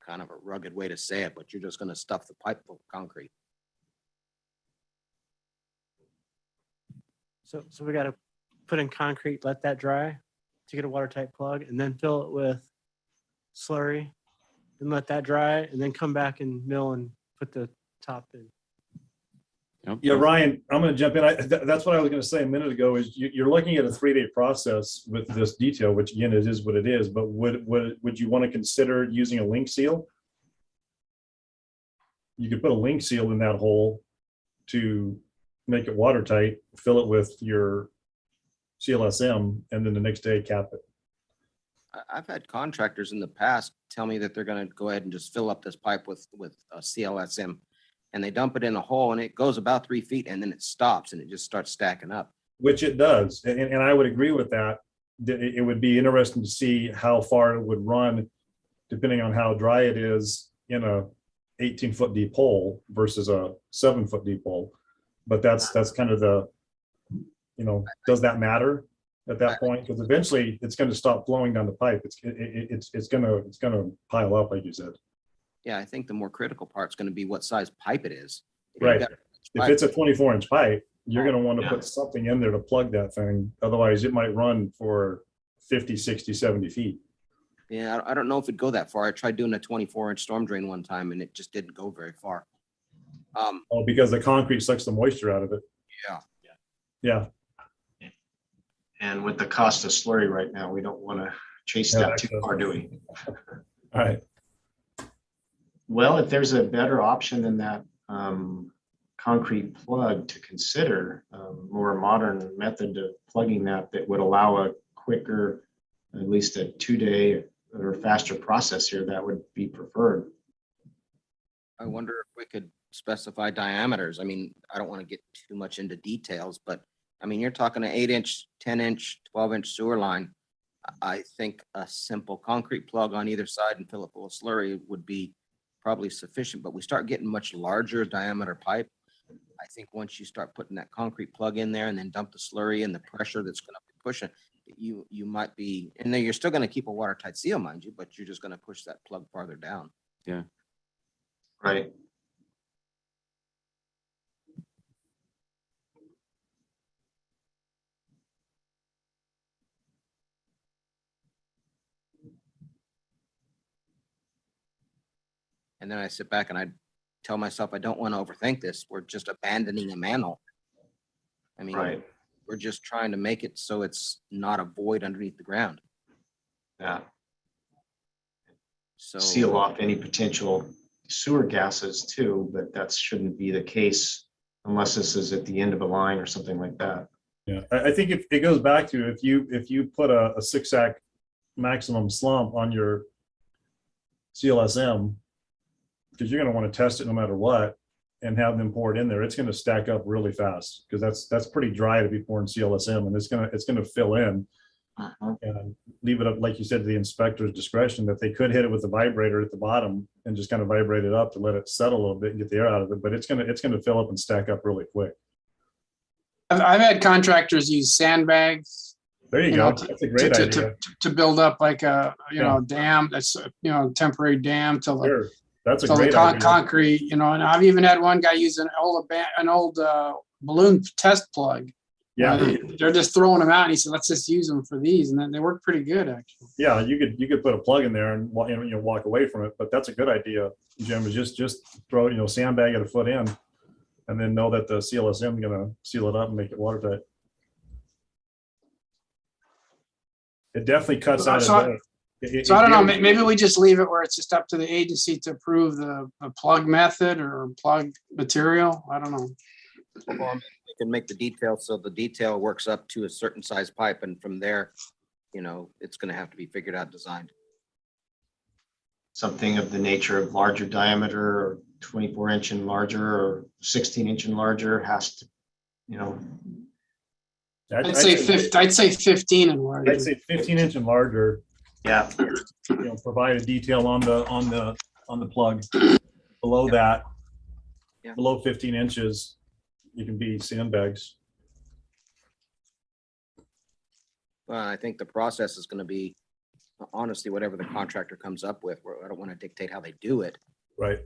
S7: kind of a rugged way to say it, but you're just going to stuff the pipe full of concrete.
S1: So we got to put in concrete, let that dry. to get a watertight plug and then fill it with slurry and let that dry and then come back and mill and put the top in.
S2: Yeah, Ryan, I'm going to jump in. That's what I was going to say a minute ago is you're looking at a 3-day process with this detail, which again, it is what it is, but would you want to consider using a link seal? You could put a link seal in that hole to make it watertight, fill it with your CLSM, and then the next day cap it.
S7: I've had contractors in the past tell me that they're gonna go ahead and just fill up this pipe with a CLSM, and they dump it in a hole and it goes about 3 feet and then it stops and it just starts stacking up.
S2: Which it does, and I would agree with that. It would be interesting to see how far it would run, depending on how dry it is in a 18-foot deep hole versus a 7-foot deep hole. But that's kind of the, does that matter at that point? Because eventually it's going to stop flowing down the pipe. It's going to pile up, like you said.
S7: Yeah, I think the more critical part is gonna be what size pipe it is. If you've
S2: Right.
S7: got
S2: If it's a 24-inch pipe, you're going to want to put something in there to plug that thing. Otherwise, it might run for 50, 60, 70 feet.
S7: Yeah, I don't know if it'd go that far. I tried doing a 24-inch storm drain one time and it just didn't go very far.
S2: Oh, because the concrete sucks the moisture out of it.
S7: Yeah.
S2: Yeah.
S6: And with the cost of slurry right now, we don't want to chase that too far, do we?
S2: All right.
S6: Well, if there's a better option than that concrete plug to consider, more modern method of plugging that would allow a quicker, at least a 2-day or faster process here, that would be preferred.
S7: I wonder if we could specify diameters. I mean, I don't want to get too much into details, but I mean, you're talking an 8-inch, 10-inch, 12-inch sewer line. I think a simple concrete plug on either side and fill it full of slurry would be probably sufficient, but we start getting much larger diameter pipe. I think once you start putting that concrete plug in there and then dump the slurry and the pressure that's going to be pushing, you might be, and then you're still going to keep a watertight seal, mind you, but you're just going to push that plug farther down.
S13: Yeah.
S6: Right.
S7: And then I sit back and I tell myself, I don't want to overthink this. We're just abandoning a manhole. I mean,
S6: Right.
S7: we're just trying to make it so it's not a void underneath the ground.
S6: Yeah.
S7: So
S6: Seal off any potential sewer gases too, but that shouldn't be the case unless this is at the end of a line or something like that.
S2: Yeah, I think if it goes back to if you put a 6-sack maximum slump on your CLSM, because you're going to want to test it no matter what, and have them pour it in there, it's going to stack up really fast because that's pretty dry to be pouring CLSM, and it's going to fill in. And leave it up, like you said, to the inspector's discretion, that they could hit it with the vibrator at the bottom and just kind of vibrate it up to let it settle a little bit and get the air out of it. But it's gonna fill up and stack up really quick.
S12: I've had contractors use sandbags.
S2: There you go. That's a great idea.
S12: To build up like a dam that's temporary dam till the
S2: Sure. That's a great idea.
S12: concrete. And I've even had one guy use an old balloon test plug.
S2: Yeah,
S12: They're just throwing them out, and he said, "Let's just use them for these," and then they work pretty good actually.
S2: yeah. You could put a plug in there and walk away from it. But that's a good idea, Jim. Is just throw sandbag it a foot in, and then know that the CLSM is gonna seal it up and make it watertight. It definitely cuts out.
S12: So I don't know. Maybe we just leave it where it's just up to the agency to approve the plug method or plug material. I don't know.
S7: well, we can make the detail so the detail works up to a certain size pipe, and from there, it's going to have to be figured out, designed.
S6: Something of the nature of larger diameter or 24-inch and larger or 16-inch and larger has to,
S12: I'd say 15 and larger.
S2: I'd say 15-inch and larger.
S6: Yeah.
S2: Provide a detail on the plug. Below that, below 15 inches, you can be sandbags.
S7: Well, I think the process is going to be, honestly, whatever the contractor comes up with. I don't want to dictate how they do it.
S2: Right.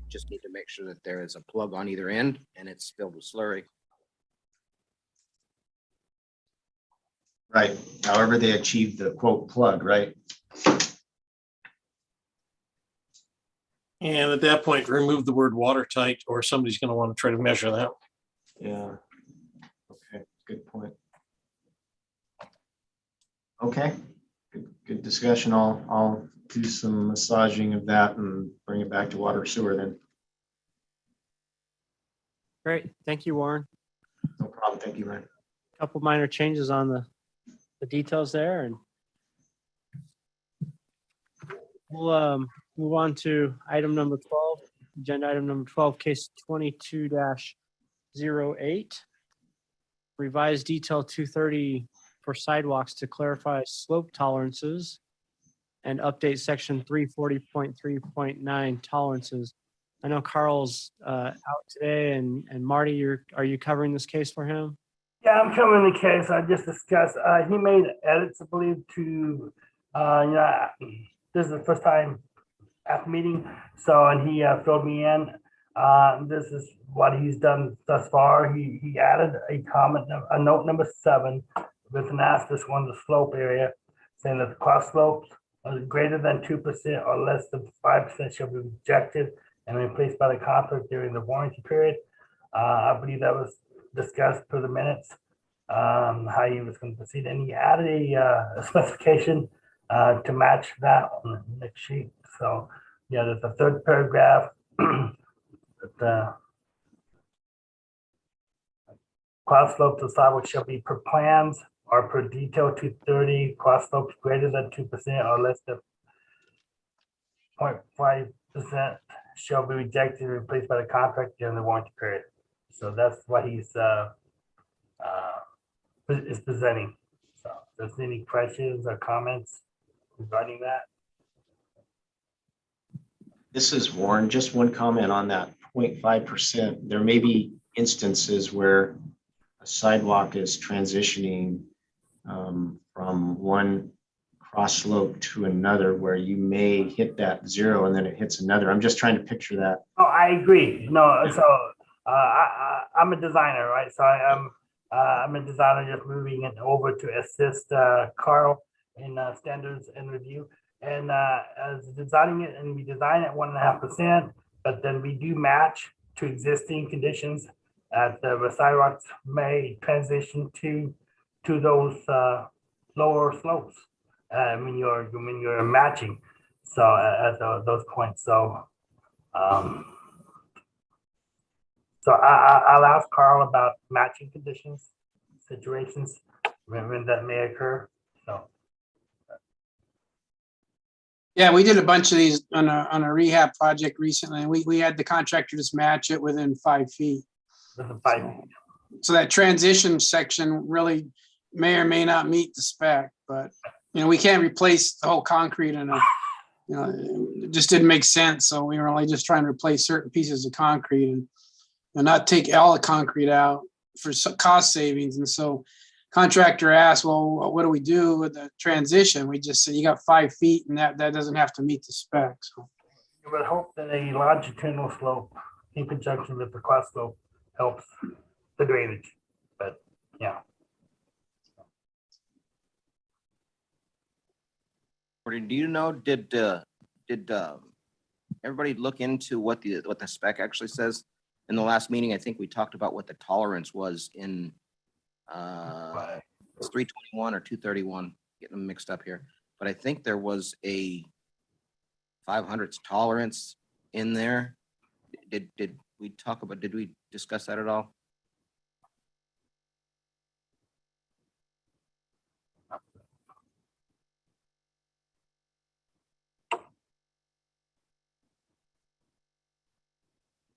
S7: Just need to make sure that there is a plug on either end and it's filled with slurry.
S6: Right. However, they achieved the quote plug, right?
S10: And at that point, remove the word watertight, or somebody's going to want to try to measure that.
S6: Yeah. Okay, good point. Okay, good discussion. I'll do some massaging of that and bring it back to water sewer then.
S1: Great. Thank you, Warren.
S6: No problem. Thank you, Ryan.
S1: Couple minor changes on the details there, and we'll move on to item number 12, agenda item number 12, case 22-08. Revised detail 230 for sidewalks to clarify slope tolerances and update section 340.3.9 tolerances. I know Carl's out today, and Marty, are you covering this case for him?
S8: Yeah, I'm covering the case. I just discussed, he made edits, I believe, to, this is the first time at the meeting. So, and he filled me in. This is what he's done thus far. He added a comment, a note number 7 with an asterisk on the slope area, saying that the cross slopes are greater than 2% or less than 5% shall be rejected and replaced by the contract during the warranty period. I believe that was discussed per the minutes, how he was going to proceed, and he added a specification to match that on the next sheet. So, yeah, there's the third paragraph. The cross slope to sidewalk shall be per plans or per detail 230, cross slopes greater than 2% or less than 0.5% shall be rejected and replaced by the contract during the warranty period. So that's what he's is presenting. So if there's any questions or comments regarding that?
S6: This is Warren. Just one comment on that 0.5%. There may be instances where a sidewalk is transitioning from one cross slope to another where you may hit that 0 and then it hits another. I'm just trying to picture that.
S8: Oh, I agree. No, so I'm a designer, right? So I'm a designer just moving it over to assist Carl in standards and review. And as designing it, and we design it 1.5%, but then we do match to existing conditions at the sidewalks may transition to those lower slopes when you're matching. So at those points, so I'll ask Carl about matching conditions, situations when that may occur. So.
S12: Yeah, we did a bunch of these on a rehab project recently, and we had the contractor just match it within 5 feet.
S8: Within 5 feet.
S12: So that transition section really may or may not meet the spec, but we can't replace the whole concrete in a, it just didn't make sense. So we were only just trying to replace certain pieces of concrete and not take all the concrete out for cost savings. And so contractor asked, well, what do we do with the transition? We just said, you got 5 feet and that doesn't have to meet the spec. So
S8: You would hope that a longitudinal slope in conjunction with the cross slope helps the drainage, but yeah.
S7: Do you know, did everybody look into what the spec actually says? In the last meeting, I think we talked about what the tolerance was in it's 321 or 231, getting them mixed up here. But I think there was a 500 tolerance in there. Did we discuss that at all?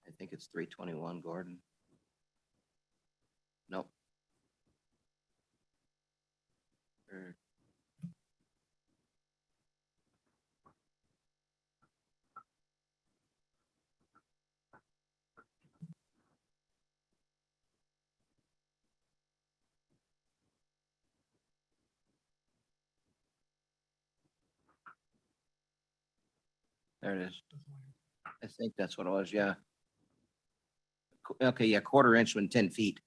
S7: I think it's 321, Gordon. Nope. There it is. I think that's what it was. Yeah. Okay. Yeah. 1/4 inch when 10 feet.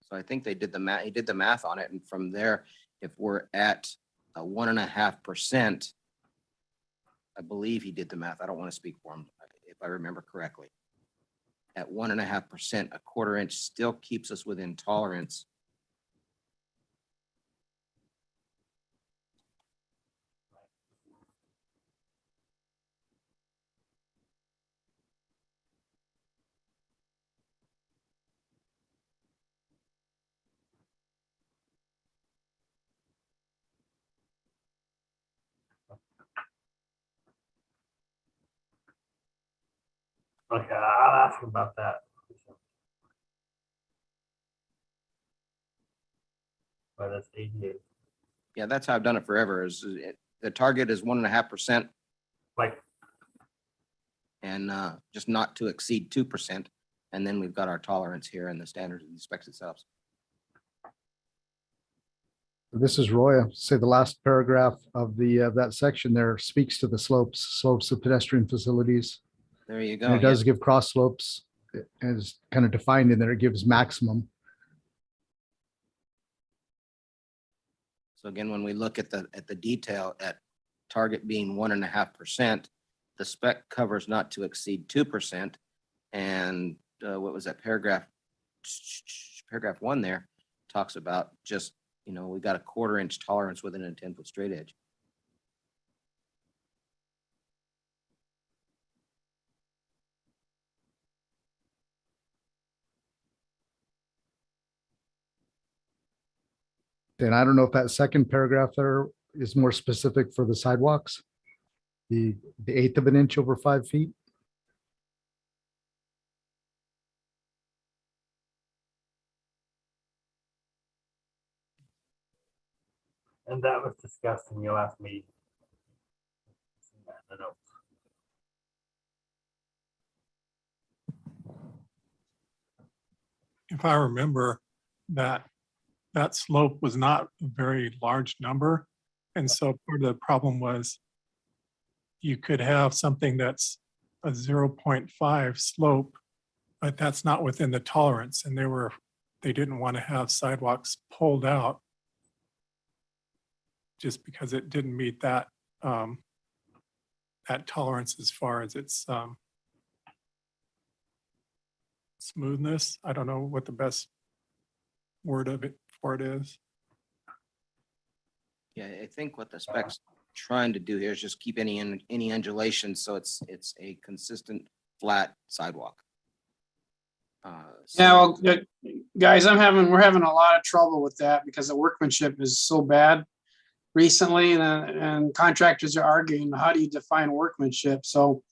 S7: So I think they did the math, he did the math on it. And from there, if we're at a 1.5%, I believe he did the math. I don't want to speak for him if I remember correctly. At 1.5%, a 1/4 inch still keeps us within tolerance.
S8: Okay, I'll ask him about that. But that's 88.
S7: Yeah, that's how I've done it forever. The target is 1.5%.
S8: Like,
S7: and just not to exceed 2%. And then we've got our tolerance here and the standards and the specs itself.
S9: This is Roy. I'll say the last paragraph of that section there speaks to the slopes of pedestrian facilities.
S7: There you go.
S9: And it does give cross slopes as kind of defined in there. It gives maximum.
S7: So again, when we look at the detail at target being 1.5%, the spec covers not to exceed 2%. And what was that paragraph 1 there talks about just, we got a 1/4 inch tolerance within a 10-foot straight edge.
S9: And I don't know if that second paragraph there is more specific for the sidewalks. The 1/8 of an inch over 5 feet.
S8: and that was discussed in your last meeting. The notes.
S5: If I remember, that slope was not a very large number. And so part of the problem was you could have something that's a 0.5 slope, but that's not within the tolerance. And they didn't want to have sidewalks pulled out just because it didn't meet that that tolerance as far as its smoothness. I don't know what the best word of it for it is.
S7: Yeah, I think what the specs trying to do here is just keep any undulation, so it's a consistent flat sidewalk.
S12: Yeah, well, guys, we're having a lot of trouble with that because the workmanship is so bad recently, and contractors are arguing, how do you define workmanship? So,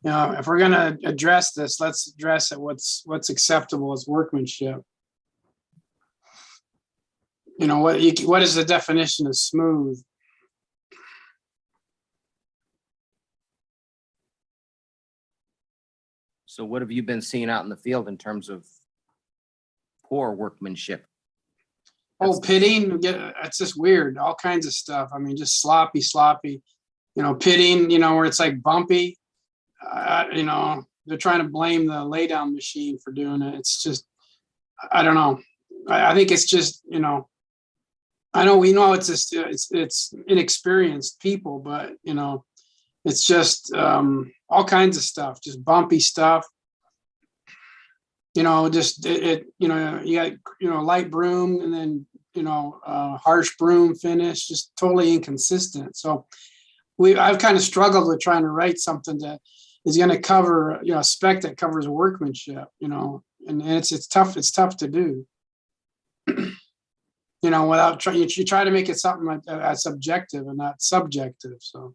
S12: if we're gonna address this, let's address it. What's acceptable as workmanship? What is the definition of smooth?
S7: So what have you been seeing out in the field in terms of poor workmanship?
S12: Oh, pitting, it's just weird, all kinds of stuff. I mean, just sloppy, pitting, where it's like bumpy. They're trying to blame the laydown machine for doing it. It's just, I don't know. I think it's just, I know we know it's just, it's inexperienced people, but it's just all kinds of stuff, just bumpy stuff. You got, light broom and then, harsh broom finish, just totally inconsistent. So I've kind of struggled with trying to write something that is going to cover, a spec that covers workmanship, and it's tough to do. Without trying, you try to make it something that's objective and not subjective. So.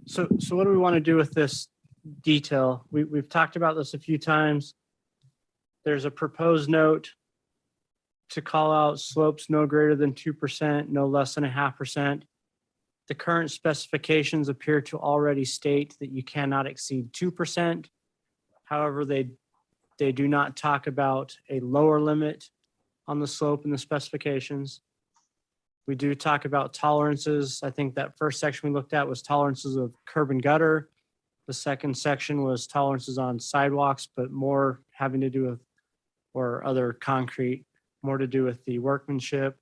S1: So what do we want to do with this detail? We've talked about this a few times. There's a proposed note to call out slopes no greater than 2%, no less than 0.5%. The current specifications appear to already state that you cannot exceed 2%. However, they do not talk about a lower limit on the slope in the specifications. We do talk about tolerances. I think that first section we looked at was tolerances of curb and gutter. The second section was tolerances on sidewalks, but more having to do with, or other concrete, more to do with the workmanship.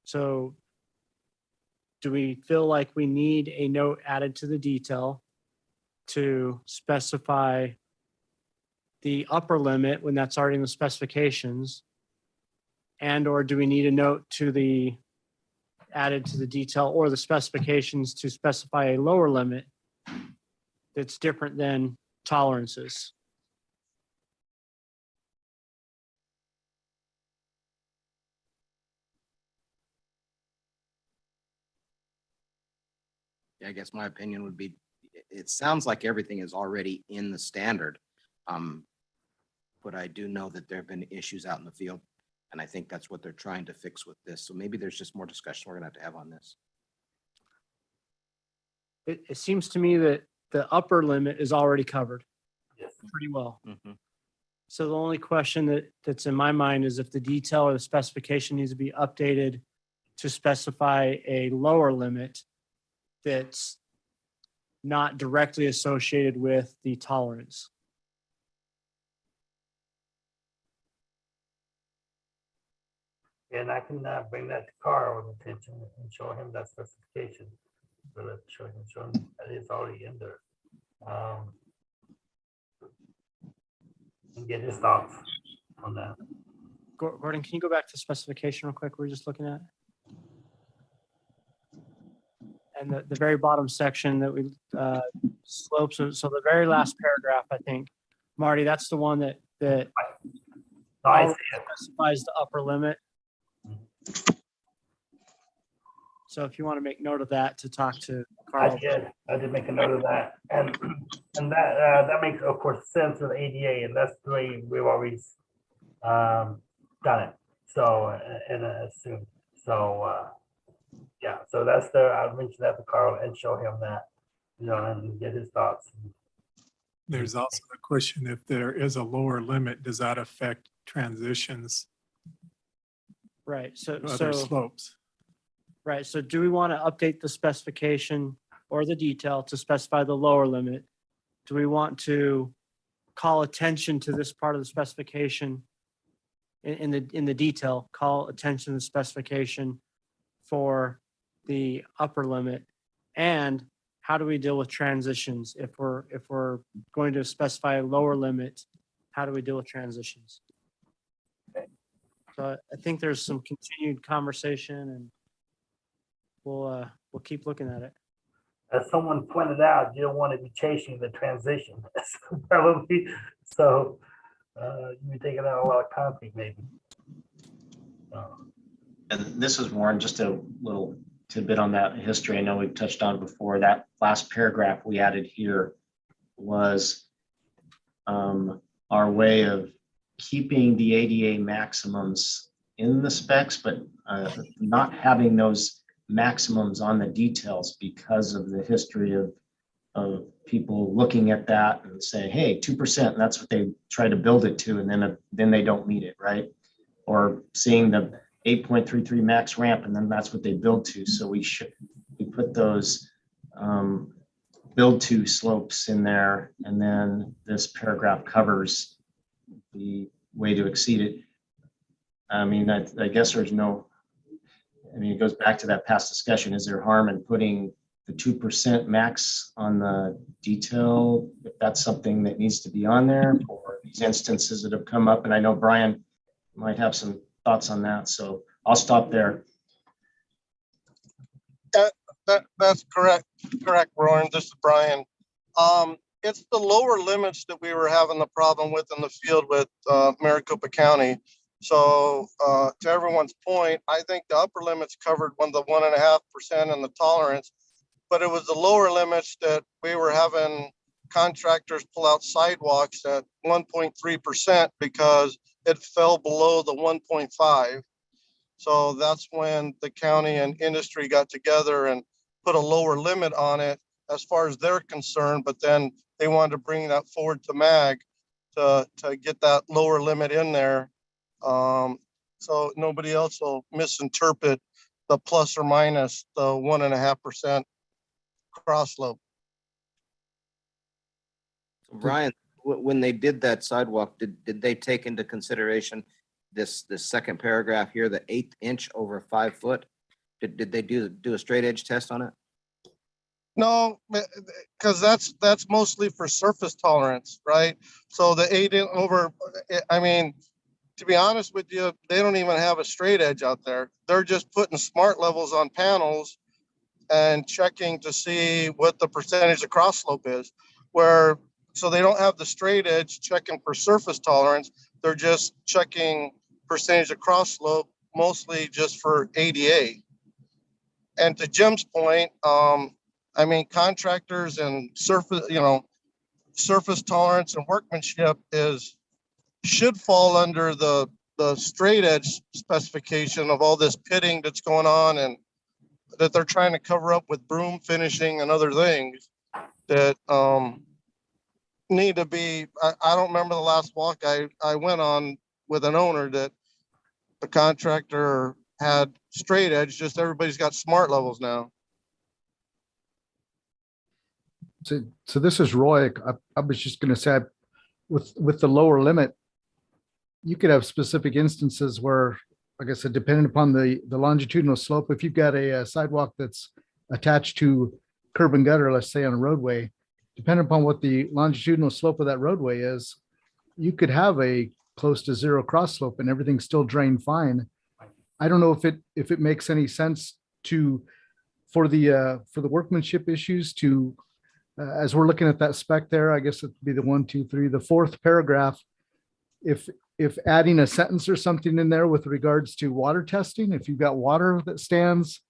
S1: So do we feel like we need a note added to the detail to specify the upper limit when that's already in the specifications? And or do we need a note to the added to the detail or the specifications to specify a lower limit that's different than tolerances?
S7: I guess my opinion would be, it sounds like everything is already in the standard. But I do know that there have been issues out in the field, and I think that's what they're trying to fix with this. So maybe there's just more discussion we're gonna have to have on this.
S1: It seems to me that the upper limit is already covered
S8: Yes.
S1: pretty well.
S7: Mhm.
S1: So the only question that's in my mind is if the detail or the specification needs to be updated to specify a lower limit that's not directly associated with the tolerance.
S8: And I can bring that to Carl's attention and show him that specification. So let's show him that it's already in there. And get his thoughts on that.
S1: Gordon, can you go back to specification real quick? We're just looking at. And the very bottom section that we slopes. So the very last paragraph, I think, Marty, that's the one that
S8: I see it.
S1: specifies the upper limit. So if you want to make note of that to talk to Carl.
S8: I did make a note of that. And that makes, of course, sense with ADA, and that's the way we've always done it. So, and assumed. So, yeah, so that's I'll mention that to Carl and show him that, and get his thoughts.
S5: There's also the question, if there is a lower limit, does that affect transitions
S1: Right.
S5: to other slopes?
S1: Right. So do we want to update the specification or the detail to specify the lower limit? Do we want to call attention to this part of the specification in the detail, call attention to the specification for the upper limit? And how do we deal with transitions? If we're going to specify a lower limit, how do we deal with transitions? So I think there's some continued conversation, and we'll keep looking at it.
S8: As someone pointed out, you don't want to be chasing the transition. Probably. So you're taking out a lot of concrete, maybe.
S6: And this is Warren, just a little tidbit on that history. I know we've touched on before. That last paragraph we added here was our way of keeping the ADA maximums in the specs, but not having those maximums on the details because of the history of people looking at that and saying, hey, 2%, and that's what they try to build it to, and then they don't meet it, right? Or seeing the 8.33 max ramp, and then that's what they build to. So we put those build to slopes in there, and then this paragraph covers the way to exceed it. I mean, I guess there's no, I mean, it goes back to that past discussion. Is there harm in putting the 2% max on the detail if that's something that needs to be on there for these instances that have come up? And I know Brian might have some thoughts on that, so I'll stop there.
S14: That's correct, Warren. This is Brian. It's the lower limits that we were having the problem with in the field with Maricopa County. So to everyone's point, I think the upper limits covered the 1.5% and the tolerance, but it was the lower limits that we were having contractors pull out sidewalks at 1.3% because it fell below the 1.5. So that's when the county and industry got together and put a lower limit on it as far as they're concerned, but then they wanted to bring that forward to MAG to get that lower limit in there. So nobody else will misinterpret the plus or minus the 1.5% cross slope.
S7: Brian, when they did that sidewalk, did they take into consideration this second paragraph here, the 1/8 inch over 5 foot? Did they do a straight edge test on it?
S14: No, because that's mostly for surface tolerance, right? So the 8 in over, I mean, to be honest with you, they don't even have a straight edge out there. They're just putting smart levels on panels and checking to see what the percentage of cross slope is. So they don't have the straight edge checking for surface tolerance. They're just checking percentage of cross slope, mostly just for ADA. And to Jim's point, I mean, contractors and surface tolerance and workmanship should fall under the straight edge specification of all this pitting that's going on and that they're trying to cover up with broom finishing and other things that need to be. I don't remember the last walk I went on with an owner that the contractor had straight edge, just everybody's got smart levels now.
S9: So this is Roy. I was just going to say, with the lower limit, you could have specific instances where, like I said, depending upon the longitudinal slope, if you've got a sidewalk that's attached to curb and gutter, let's say on a roadway, depending upon what the longitudinal slope of that roadway is, you could have a close to zero cross slope and everything still drain fine. I don't know if it makes any sense for the workmanship issues to, as we're looking at that spec there, I guess it'd be the 1, 2, 3, the fourth paragraph. If adding a sentence or something in there with regards to water testing, if you've got water that stands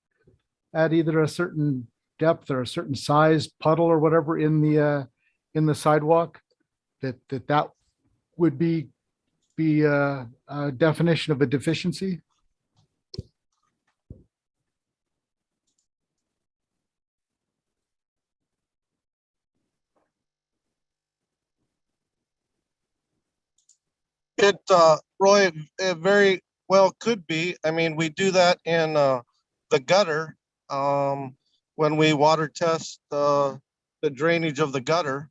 S9: at either a certain depth or a certain size puddle or whatever in the sidewalk, that would be a definition of a deficiency.
S14: Roy, it very well could be. I mean, we do that in the gutter when we water test the drainage of the gutter,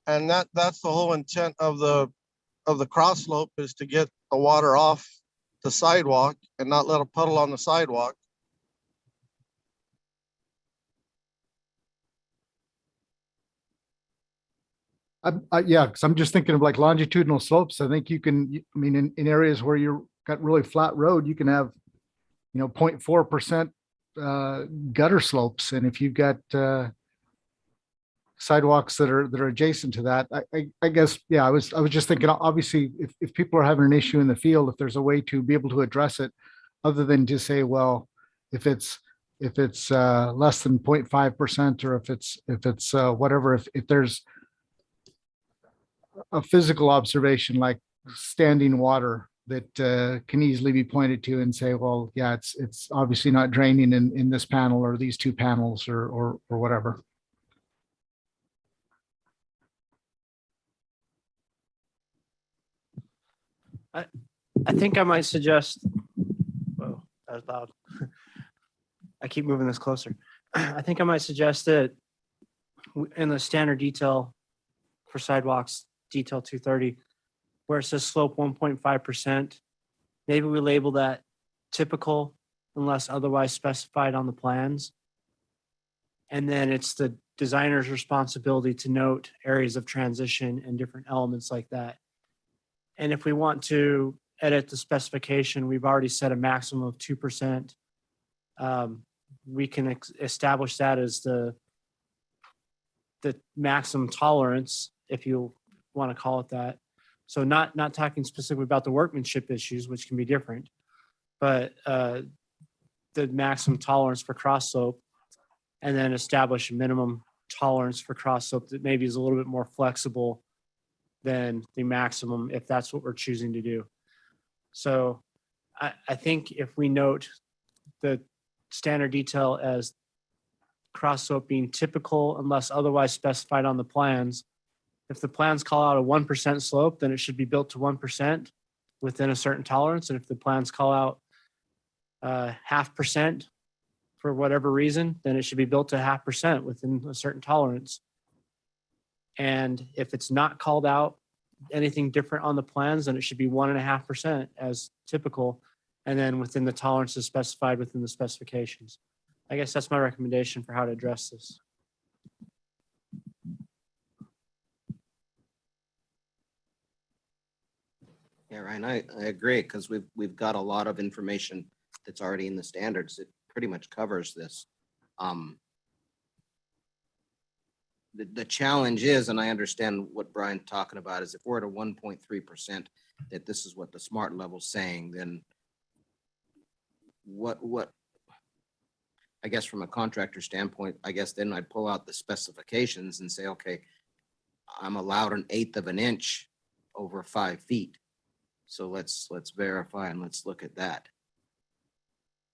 S14: and that's the whole intent of the cross slope, is to get the water off the sidewalk and not let a puddle on the sidewalk.
S9: Yeah, because I'm just thinking of like longitudinal slopes. I think you can, I mean, in areas where you've got really flat road, you can have, 0.4% gutter slopes. And if you've got sidewalks that are adjacent to that, I guess, yeah, I was just thinking, obviously, if people are having an issue in the field, if there's a way to be able to address it, other than just say, well, if it's less than 0.5%, or if it's whatever, if there's a physical observation like standing water that can easily be pointed to and say, well, yeah, it's obviously not draining in this panel or these two panels or whatever.
S1: I think I might suggest, whoa, that was loud. I keep moving this closer. I think I might suggest that in the standard detail for sidewalks, detail 230, where it says slope 1.5%, maybe we label that typical unless otherwise specified on the plans. And then it's the designer's responsibility to note areas of transition and different elements like that. And if we want to edit the specification, we've already set a maximum of 2%. We can establish that as the maximum tolerance, if you want to call it that. So not talking specifically about the workmanship issues, which can be different, but the maximum tolerance for cross slope, and then establish a minimum tolerance for cross slope that maybe is a little bit more flexible than the maximum, if that's what we're choosing to do. So I think if we note the standard detail as cross slope being typical unless otherwise specified on the plans. If the plans call out a 1% slope, then it should be built to 1% within a certain tolerance. And if the plans call out 0.5% for whatever reason, then it should be built to 0.5% within a certain tolerance. And if it's not called out anything different on the plans, then it should be 1.5% as typical. And then within the tolerances specified within the specifications. I guess that's my recommendation for how to address this.
S7: Yeah, Ryan, I agree, because we've got a lot of information that's already in the standards. It pretty much covers this. The challenge is, and I understand what Brian's talking about, is if we're at a 1.3%, that this is what the SMART level's saying, then what, I guess from a contractor standpoint, I guess then I'd pull out the specifications and say, okay, I'm allowed 1/8 of an inch over 5 feet. So let's verify and let's look at that.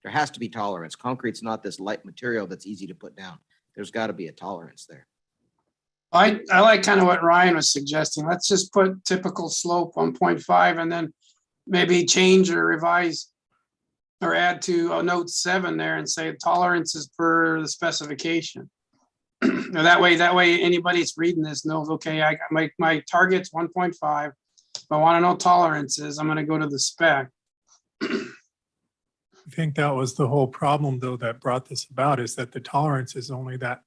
S7: There has to be tolerance. Concrete's not this light material that's easy to put down. There's got to be a tolerance there.
S12: I like kind of what Ryan was suggesting. Let's just put typical slope 1.5 and then maybe change or revise or add to note 7 there and say tolerances per the specification. Now that way anybody that's reading this knows, okay, I got my target's 1.5. If I want to know tolerances, I'm going to go to the spec.
S5: I think that was the whole problem, though, that brought this about, is that the tolerance is only that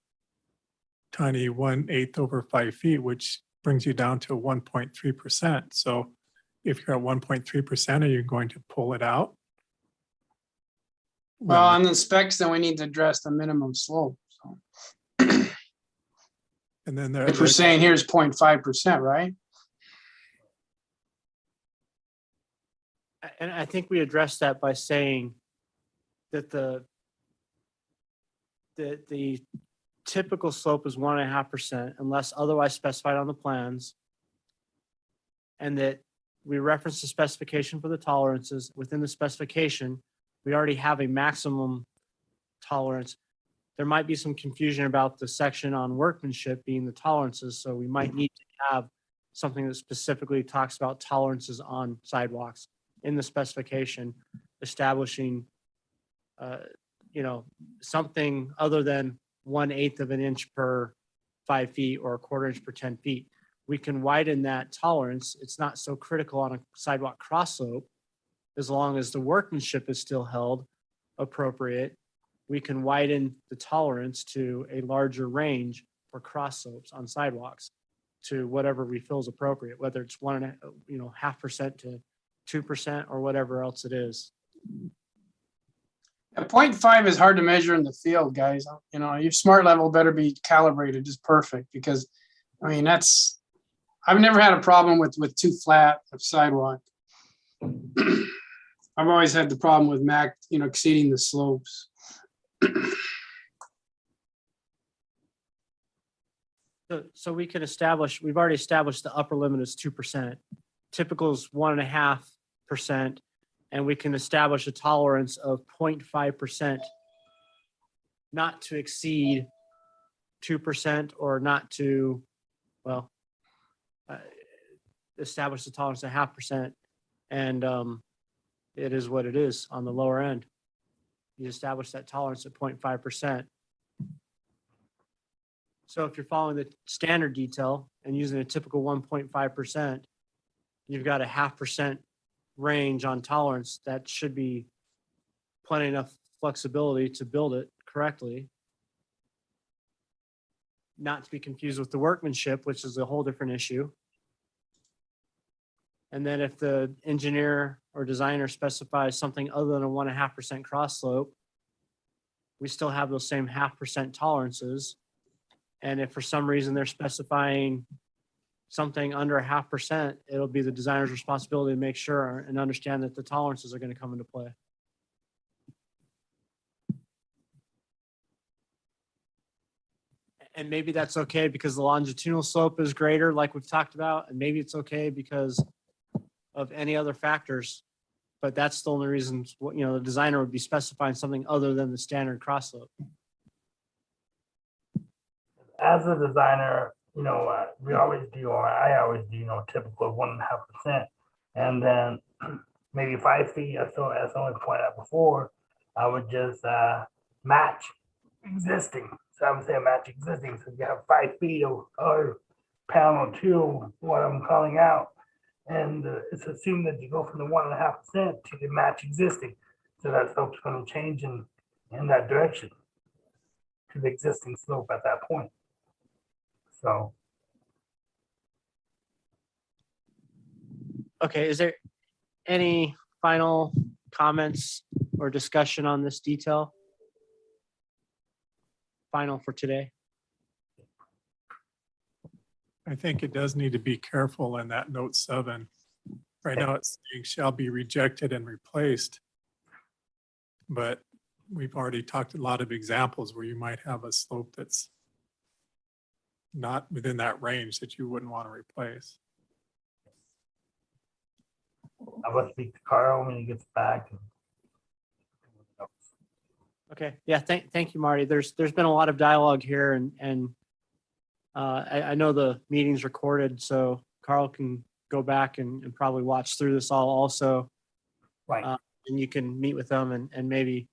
S5: tiny 1/8 over 5 feet, which brings you down to 1.3%. So if you're at 1.3%, are you going to pull it out?
S12: Well, on the specs, then we need to address the minimum slope. So
S5: and then
S12: if we're saying here's 0.5%, right?
S1: And I think we addressed that by saying that the typical slope is 1.5% unless otherwise specified on the plans. And that we reference the specification for the tolerances. Within the specification, we already have a maximum tolerance. There might be some confusion about the section on workmanship being the tolerances. So we might need to have something that specifically talks about tolerances on sidewalks in the specification, establishing, something other than 1/8 of an inch per 5 feet or 1/4 inch per 10 feet. We can widen that tolerance. It's not so critical on a sidewalk cross slope. As long as the workmanship is still held appropriate, we can widen the tolerance to a larger range for cross slopes on sidewalks to whatever we feel is appropriate, whether it's 0.5% to 2% or whatever else it is.
S12: 0.5 is hard to measure in the field, guys. Your SMART level better be calibrated just perfect, because I've never had a problem with too flat of sidewalk. I've always had the problem with exceeding the slopes.
S1: So we can establish, we've already established the upper limit is 2%. Typical is 1.5%. And we can establish a tolerance of 0.5%, not to exceed 2% or not to, establish the tolerance of 0.5%. And it is what it is on the lower end. You establish that tolerance at 0.5%. So if you're following the standard detail and using a typical 1.5%, you've got a 0.5% range on tolerance. That should be plenty enough flexibility to build it correctly. Not to be confused with the workmanship, which is a whole different issue. And then if the engineer or designer specifies something other than a 1.5% cross slope, we still have those same 0.5% tolerances. And if for some reason they're specifying something under 0.5%, it'll be the designer's responsibility to make sure and understand that the tolerances are going to come into play. And maybe that's okay because the longitudinal slope is greater, like we've talked about, and maybe it's okay because of any other factors, but that's the only reason, the designer would be specifying something other than the standard cross slope.
S8: as a designer, we always do, or I always do, typical 1.5%. And then maybe 5 feet, as someone pointed out before, I would just match existing. So I would say match existing. So you have 5 feet of panel 2, what I'm calling out. And it's assumed that you go from the 1.5% to the match existing. So that slope's going to change in that direction to the existing slope at that point. So,
S1: Okay, is there any final comments or discussion on this detail? Final for today.
S5: I think it does need to be careful in that note 7. Right now it's saying shall be rejected and replaced. But we've already talked a lot of examples where you might have a slope that's not within that range that you wouldn't want to replace.
S8: I will speak to Carl when he gets back.
S1: Okay, yeah, thank you, Marty. There's been a lot of dialogue here, and I know the meeting's recorded, so Carl can go back and probably watch through this all also.
S8: Right.
S1: And you can meet with them and maybe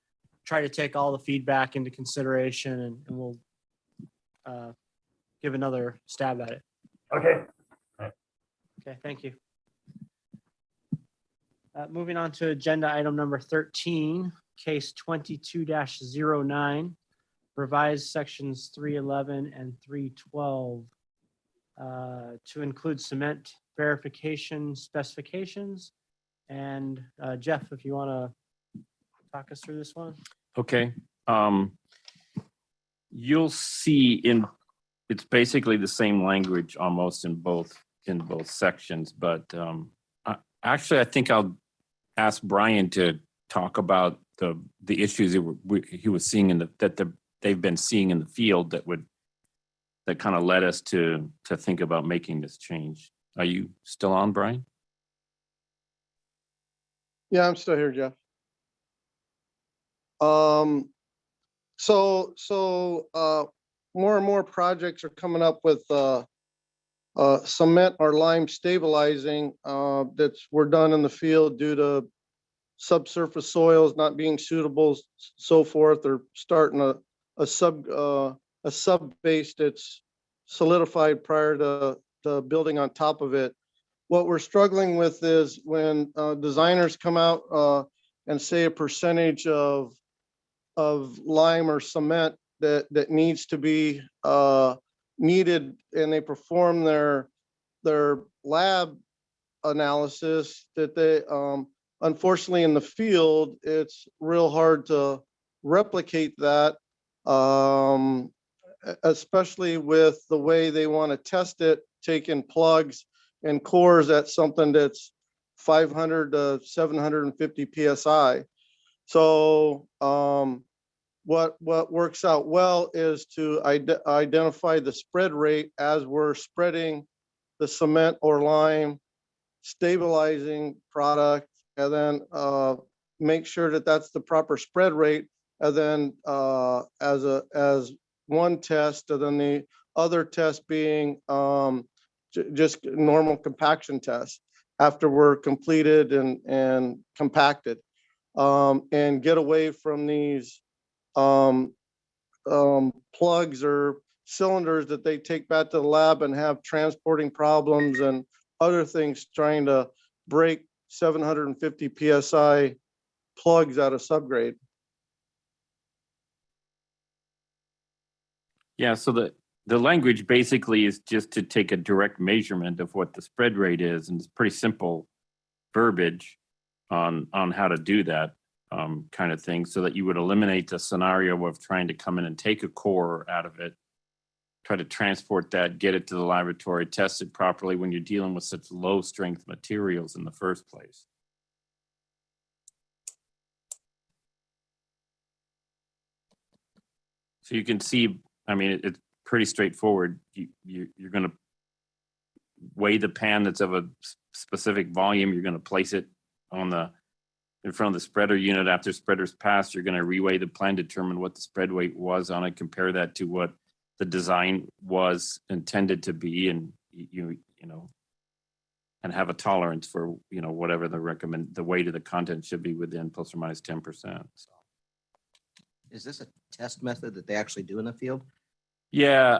S1: try to take all the feedback into consideration, and we'll give another stab at it.
S8: Okay.
S1: Okay, thank you. Moving on to agenda item number 13, case 22-09, revised sections 311 and 312 to include cement verification specifications. And Jeff, if you want to talk us through this one.
S13: Okay. You'll see it's basically the same language almost in both sections, but actually I think I'll ask Brian to talk about the issues he was seeing they've been seeing in the field that kind of led us to think about making this change. Are you still on, Brian?
S14: Yeah, I'm still here, Jeff. So more and more projects are coming up with cement or lime stabilizing were done in the field due to subsurface soils not being suitable, so forth. They're starting a sub base that's solidified prior to building on top of it. What we're struggling with is when designers come out and say a percentage of lime or cement that needs to be needed, and they perform their lab analysis, that they unfortunately in the field it's real hard to replicate that, especially with the way they want to test it, taking plugs and cores at something that's 500 to 750 psi. So what works out well is to identify the spread rate as we're spreading the cement or lime stabilizing product, and then make sure that that's the proper spread rate, and then as one test, and then the other test being just normal compaction tests after we're completed and compacted, and get away from these plugs or cylinders that they take back to the lab and have transporting problems and other things trying to break 750 psi plugs out of subgrade.
S13: Yeah, so the language basically is just to take a direct measurement of what the spread rate is, and it's pretty simple verbiage on how to do that kind of thing, so that you would eliminate the scenario of trying to come in and take a core out of it, try to transport that, get it to the laboratory, test it properly when you're dealing with such low strength materials in the first place. So you can see, I mean, it's pretty straightforward. You're going to weigh the pan that's of a specific volume. You're going to place it in front of the spreader unit. After spreader's passed, you're going to reweigh the plan, determine what the spread weight was on it, compare that to what the design was intended to be, and you know, and have a tolerance for, you know, whatever the weight of the content should be within plus or minus 10%. So.
S7: Is this a test method that they actually do in the field?
S13: Yeah,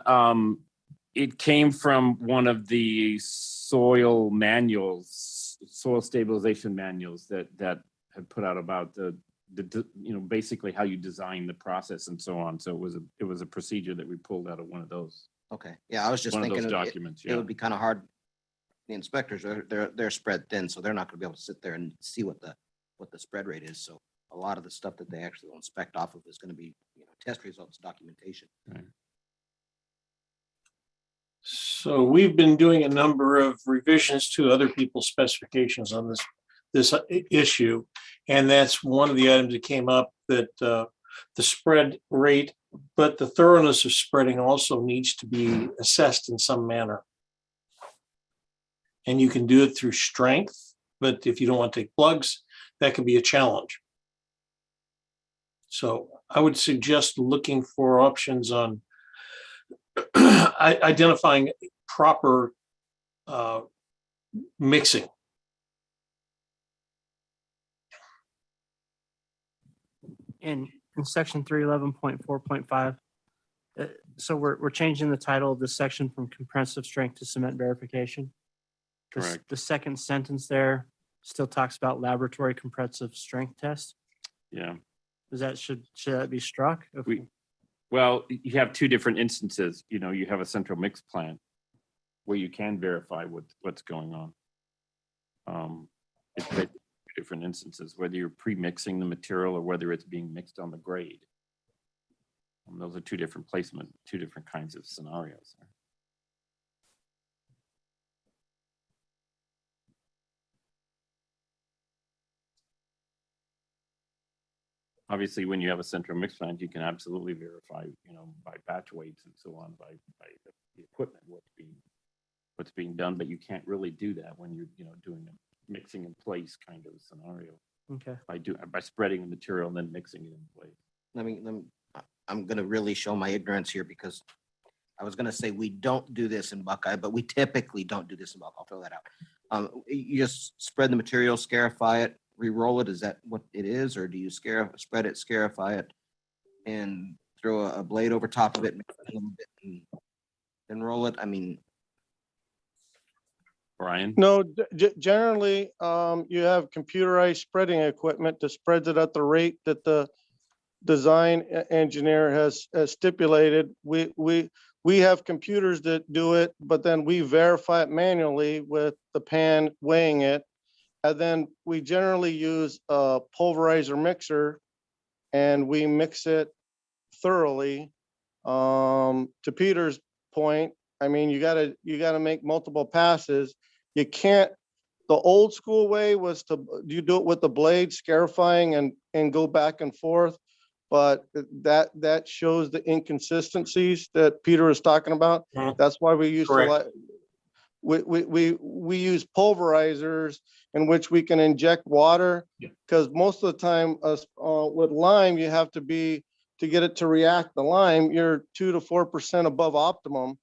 S13: it came from one of the soil manuals, soil stabilization manuals that have put out about the you know, basically how you design the process and so on. So it was a procedure that we pulled out of one of those.
S7: Okay, yeah, I was just
S13: One of
S7: thinking
S13: those
S7: it-
S13: documents.
S7: it would be kind of hard. The inspectors they're spread thin, so they're not going to be able to sit there and see what the spread rate is. So a lot of the stuff that they actually will inspect off of is going to be, you know, test results documentation.
S13: Right.
S10: So we've been doing a number of revisions to other people's specifications on this issue. And that's one of the items that came up, that the spread rate, but the thoroughness of spreading also needs to be assessed in some manner. And you can do it through strength, but if you don't want to take plugs, that can be a challenge. So I would suggest looking for options on identifying proper mixing.
S1: In section 311.4.5, so we're changing the title of this section from comprehensive strength to cement verification.
S13: Correct.
S1: The second sentence there still talks about laboratory comprehensive strength test.
S13: Yeah.
S1: Should that be struck?
S13: Well, you have two different instances. You know, you have a central mix plant where you can verify what's going on. It's two different instances, whether you're pre-mixing the material or whether it's being mixed on the grade. Those are two different placement, two different kinds of scenarios. Obviously, when you have a central mix plant, you can absolutely verify, you know, by batch weights and so on, by the equipment, what's being done, but you can't really do that when you're, you know, doing a mixing in place kind of scenario.
S1: Okay.
S13: By spreading the material and then mixing it in place.
S7: I'm going to really show my ignorance here, because I was going to say we don't do this in Buckeye, but we typically don't do this in Buckeye. I'll throw that out. You just spread the material, scarify it, re-roll it. Is that what it is? Or do you spread it, scarify it, and throw a blade over top of it, mix it a little bit, and then roll it? I mean,
S13: Brian?
S14: No, generally, you have computerized spreading equipment that spreads it at the rate that the design engineer has stipulated. We have computers that do it, but then we verify it manually with the pan weighing it. And then we generally use a pulverizer mixer and we mix it thoroughly. To Peter's point, I mean, you gotta make multiple passes. You can't, the old school way was you do it with the blade, scarifying and go back and forth. But that shows the inconsistencies that Peter is talking about. That's why we use we use pulverizers in which we can inject water, because most of the time with lime, you have to get it to react the lime, you're 2 to 4% above optimum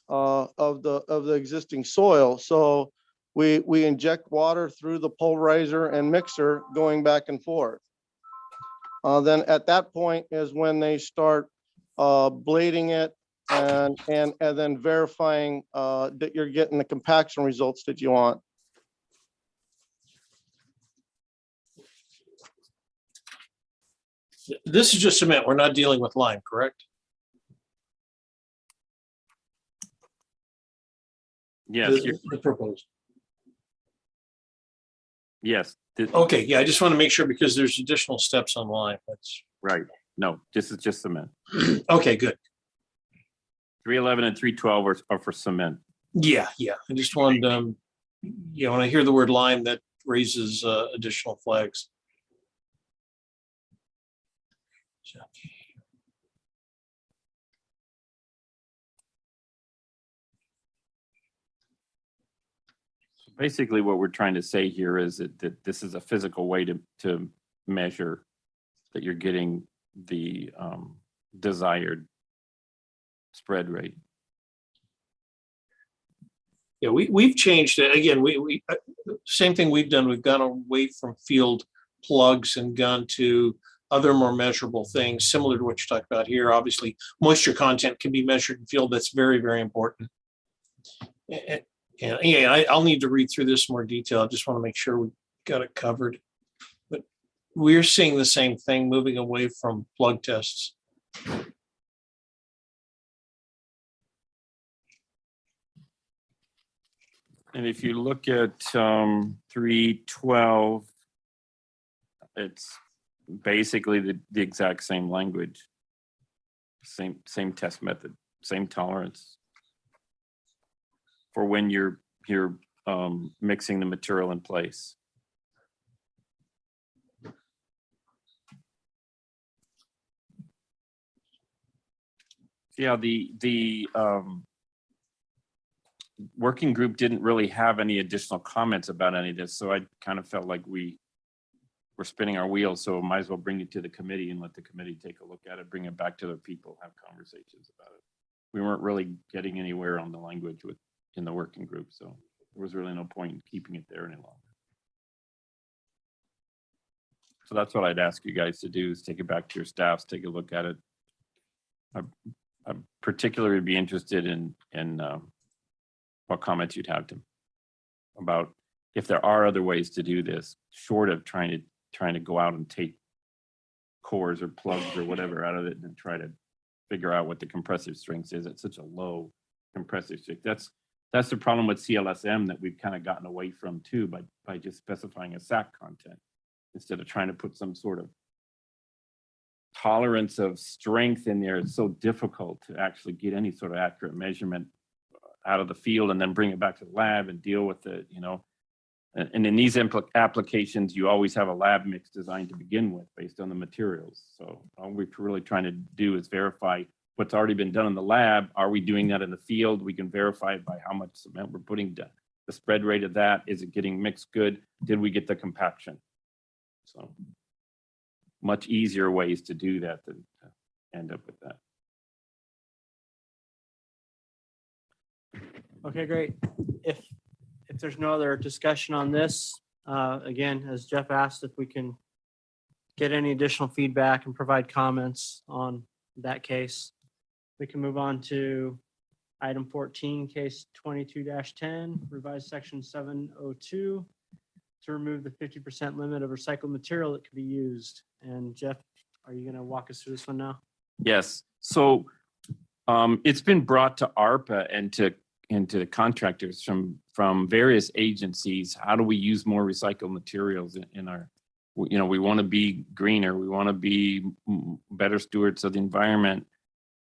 S14: of the existing soil. So we inject water through the pulverizer and mixer going back and forth. Then at that point is when they start blading it and then verifying that you're getting the compaction results that you want.
S10: This is just cement. We're not dealing with lime, correct?
S13: Yes.
S10: The proposed.
S13: Yes.
S10: Okay, yeah, I just want to make sure, because there's additional steps on lime. That's
S13: right. No, this is just cement.
S10: Okay, good.
S13: 311 and 312 are for cement.
S10: Yeah. I just wanted, when I hear the word lime, that raises additional flags. So.
S13: Basically, what we're trying to say here is that this is a physical way to measure that you're getting the desired spread rate.
S10: Yeah, we've changed it. Again, same thing we've done. We've gone away from field plugs and gone to other more measurable things, similar to what you talked about here. Obviously, moisture content can be measured in field. That's very, very important. And yeah, I'll need to read through this in more detail. I just want to make sure we got it covered. But we're seeing the same thing, moving away from plug tests.
S13: And if you look at 312, it's basically the exact same language, same test method, same tolerance for when you're mixing the material in place. Yeah, the working group didn't really have any additional comments about any of this, so I kind of felt like we were spinning our wheels, so might as well bring it to the committee and let the committee take a look at it, bring it back to their people, have conversations about it. We weren't really getting anywhere on the language in the working group, so there was really no point in keeping it there any longer. So that's what I'd ask you guys to do, is take it back to your staffs, take a look at it. I particularly be interested in what comments you'd have to about if there are other ways to do this, short of trying to go out and take cores or plugs or whatever out of it and try to figure out what the compressive strength is at such a low compressive strength. That's the problem with CLSM that we've kind of gotten away from too, by just specifying a SAC content instead of trying to put some sort of tolerance of strength in there. It's so difficult to actually get any sort of accurate measurement out of the field and then bring it back to the lab and deal with it, you know. And in these applications, you always have a lab mix designed to begin with based on the materials. So all we're really trying to do is verify what's already been done in the lab. Are we doing that in the field? We can verify it by how much cement we're putting down. The spread rate of that, is it getting mixed good? Did we get the compaction? So much easier ways to do that than to end up with that.
S1: Okay, great. If there's no other discussion on this, again, as Jeff asked, if we can get any additional feedback and provide comments on that case, we can move on to item 14, case 22-10, revised section 702 to remove the 50% limit of recycled material that can be used. And Jeff, are you going to walk us through this one now?
S13: Yes. So it's been brought to ARPA and to the contractors from various agencies. How do we use more recycled materials in our, you know, we want to be greener. We want to be better stewards of the environment.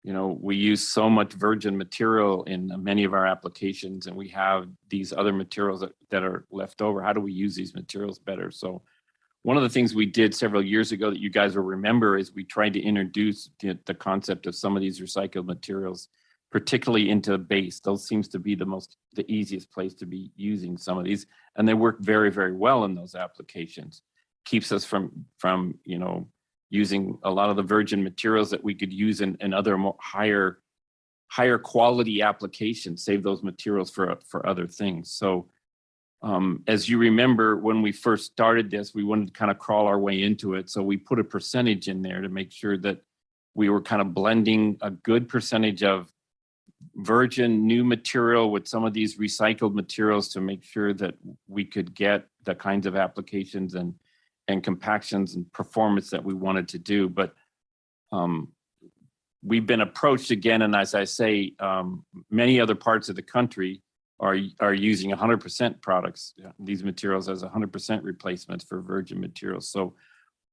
S13: You know, we use so much virgin material in many of our applications, and we have these other materials that are left over. How do we use these materials better? So one of the things we did several years ago that you guys will remember is we tried to introduce the concept of some of these recycled materials, particularly into the base. Those seems to be the easiest place to be using some of these, and they work very, very well in those applications. Keeps us from you know, using a lot of the virgin materials that we could use in other more higher quality applications, save those materials for other things. So as you remember, when we first started this, we wanted to kind of crawl our way into it. So we put a percentage in there to make sure that we were kind of blending a good percentage of virgin new material with some of these recycled materials to make sure that we could get the kinds of applications and compactions and performance that we wanted to do. But we've been approached again, and as I say, many other parts of the country are using 100% products, these materials as 100% replacements for virgin materials. So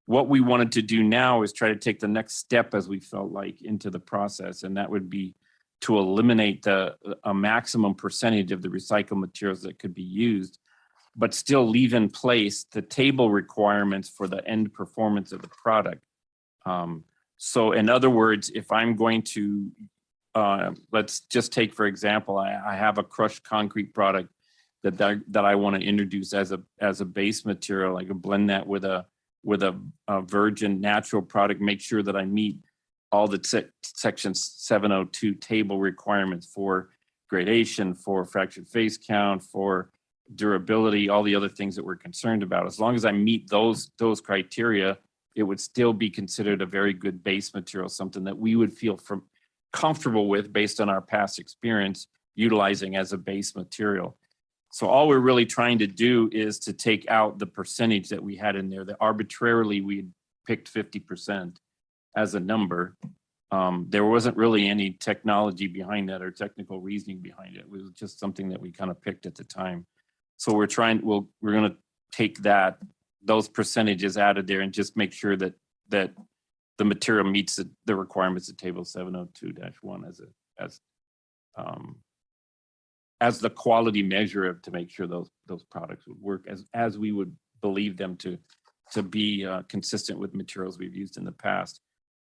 S13: what we wanted to do now is try to take the next step, as we felt like, into the process, and that would be to eliminate a maximum percentage of the recycled materials that could be used, but still leave in place the table requirements for the end performance of the product. So in other words, if I'm going to, let's just take, for example, I have a crushed concrete product that I want to introduce as a base material. I can blend that with a virgin natural product, make sure that I meet all the section 702 table requirements for gradation, for fractured face count, for durability, all the other things that we're concerned about. As long as I meet those criteria, it would still be considered a very good base material, something that we would feel comfortable with based on our past experience utilizing as a base material. So all we're really trying to do is to take out the percentage that we had in there, that arbitrarily we had picked 50% as a number. There wasn't really any technology behind that or technical reasoning behind it. It was just something that we kind of picked at the time. So we're going to take those percentages out of there and just make sure that the material meets the requirements of table 702-1 as the quality measure to make sure those products would work as we would believe them to be consistent with materials we've used in the past.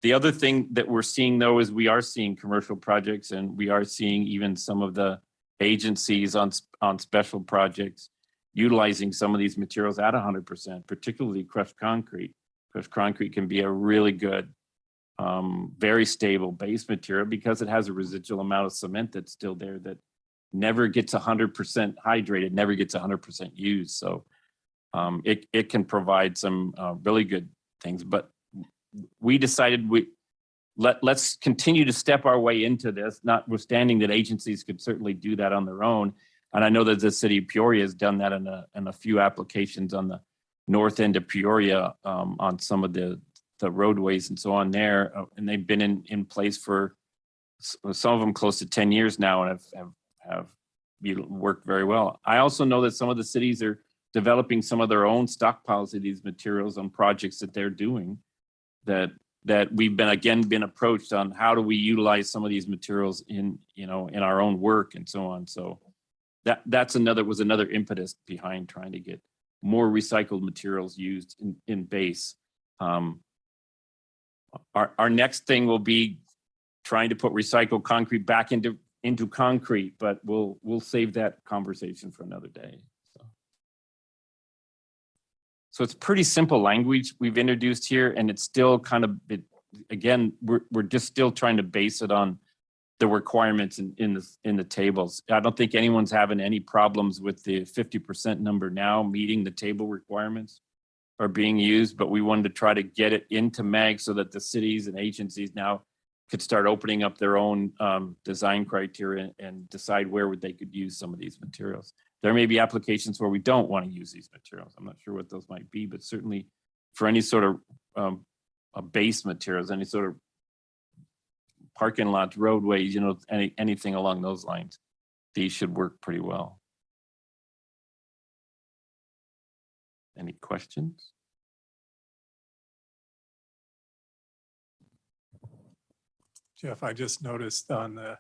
S13: The other thing that we're seeing, though, is we are seeing commercial projects, and we are seeing even some of the agencies on special projects utilizing some of these materials at 100%, particularly crushed concrete. Crushed concrete can be a really good, very stable base material because it has a residual amount of cement that's still there that never gets 100% hydrated, never gets 100% used. So it can provide some really good things. But we decided let's continue to step our way into this, notwithstanding that agencies could certainly do that on their own. And I know that the city of Peoria has done that in a few applications on the north end of Peoria, on some of the roadways and so on there. And they've been in place for some of them close to 10 years now and have worked very well. I also know that some of the cities are developing some of their own stockpiles of these materials on projects that they're doing, that we've been approached on how do we utilize some of these materials in our own work and so on. So was another impetus behind trying to get more recycled materials used in base. Our next thing will be trying to put recycled concrete back into concrete, but we'll save that conversation for another day. So it's pretty simple language we've introduced here, and it's still kind of, again, we're just still trying to base it on the requirements in the tables. I don't think anyone's having any problems with the 50% number now meeting the table requirements are being used, but we wanted to try to get it into MAG so that the cities and agencies now could start opening up their own design criteria and decide where they could use some of these materials. There may be applications where we don't want to use these materials. I'm not sure what those might be, but certainly for any sort of base materials, any sort of parking lots, roadways, anything along those lines, these should work pretty well. Any questions?
S5: Jeff, I just noticed on the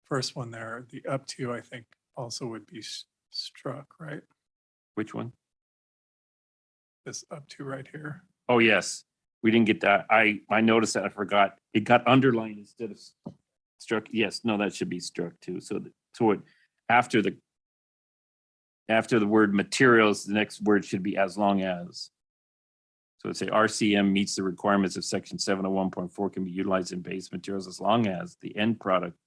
S5: first one there, the up to, I think, also would be struck, right?
S13: Which one?
S5: This up to right here.
S13: Oh, yes. We didn't get that. I noticed that. I forgot. It got underlined instead of struck. Yes, no, that should be struck too. So after the word materials, the next word should be as long as. So it'd say RCM meets the requirements of section 701.4 can be utilized in base materials as long as the end product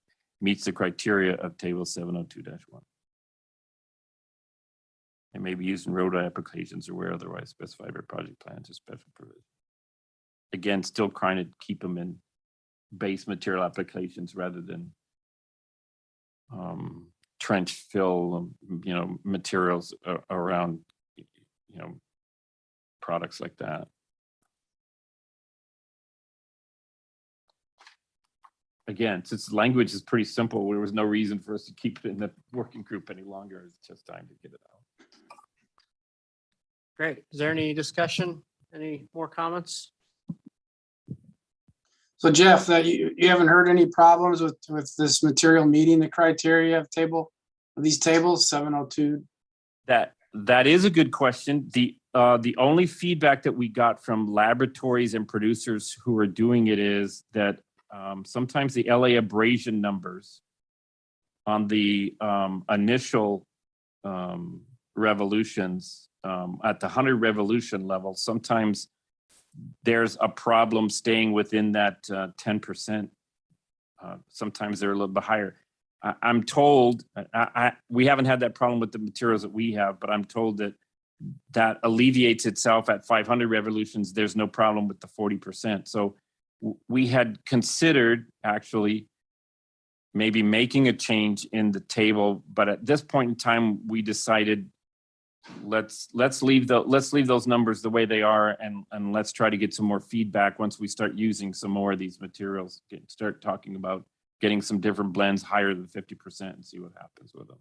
S13: meets the criteria of table 702-1. It may be used in road applications or where otherwise specified by project plans or special provision. Again, still trying to keep them in base material applications rather than trench fill, materials around, products like that. Again, since the language is pretty simple, there was no reason for us to keep it in the working group any longer. It's just time to get it out.
S1: Great. Is there any discussion? Any more comments?
S12: So Jeff, you haven't heard any problems with this material meeting the criteria of these tables 702?
S13: That is a good question. The only feedback that we got from laboratories and producers who are doing it is that sometimes the LA abrasion numbers on the initial revolutions at the 100 revolution level, sometimes there's a problem staying within that 10%. Sometimes they're a little bit higher. I'm told, we haven't had that problem with the materials that we have, but I'm told that alleviates itself at 500 revolutions. There's no problem with the 40%. So we had considered actually maybe making a change in the table, but at this point in time, we decided let's leave those numbers the way they are, and let's try to get some more feedback once we start using some more of these materials. Start talking about getting some different blends higher than 50% and see what happens with them.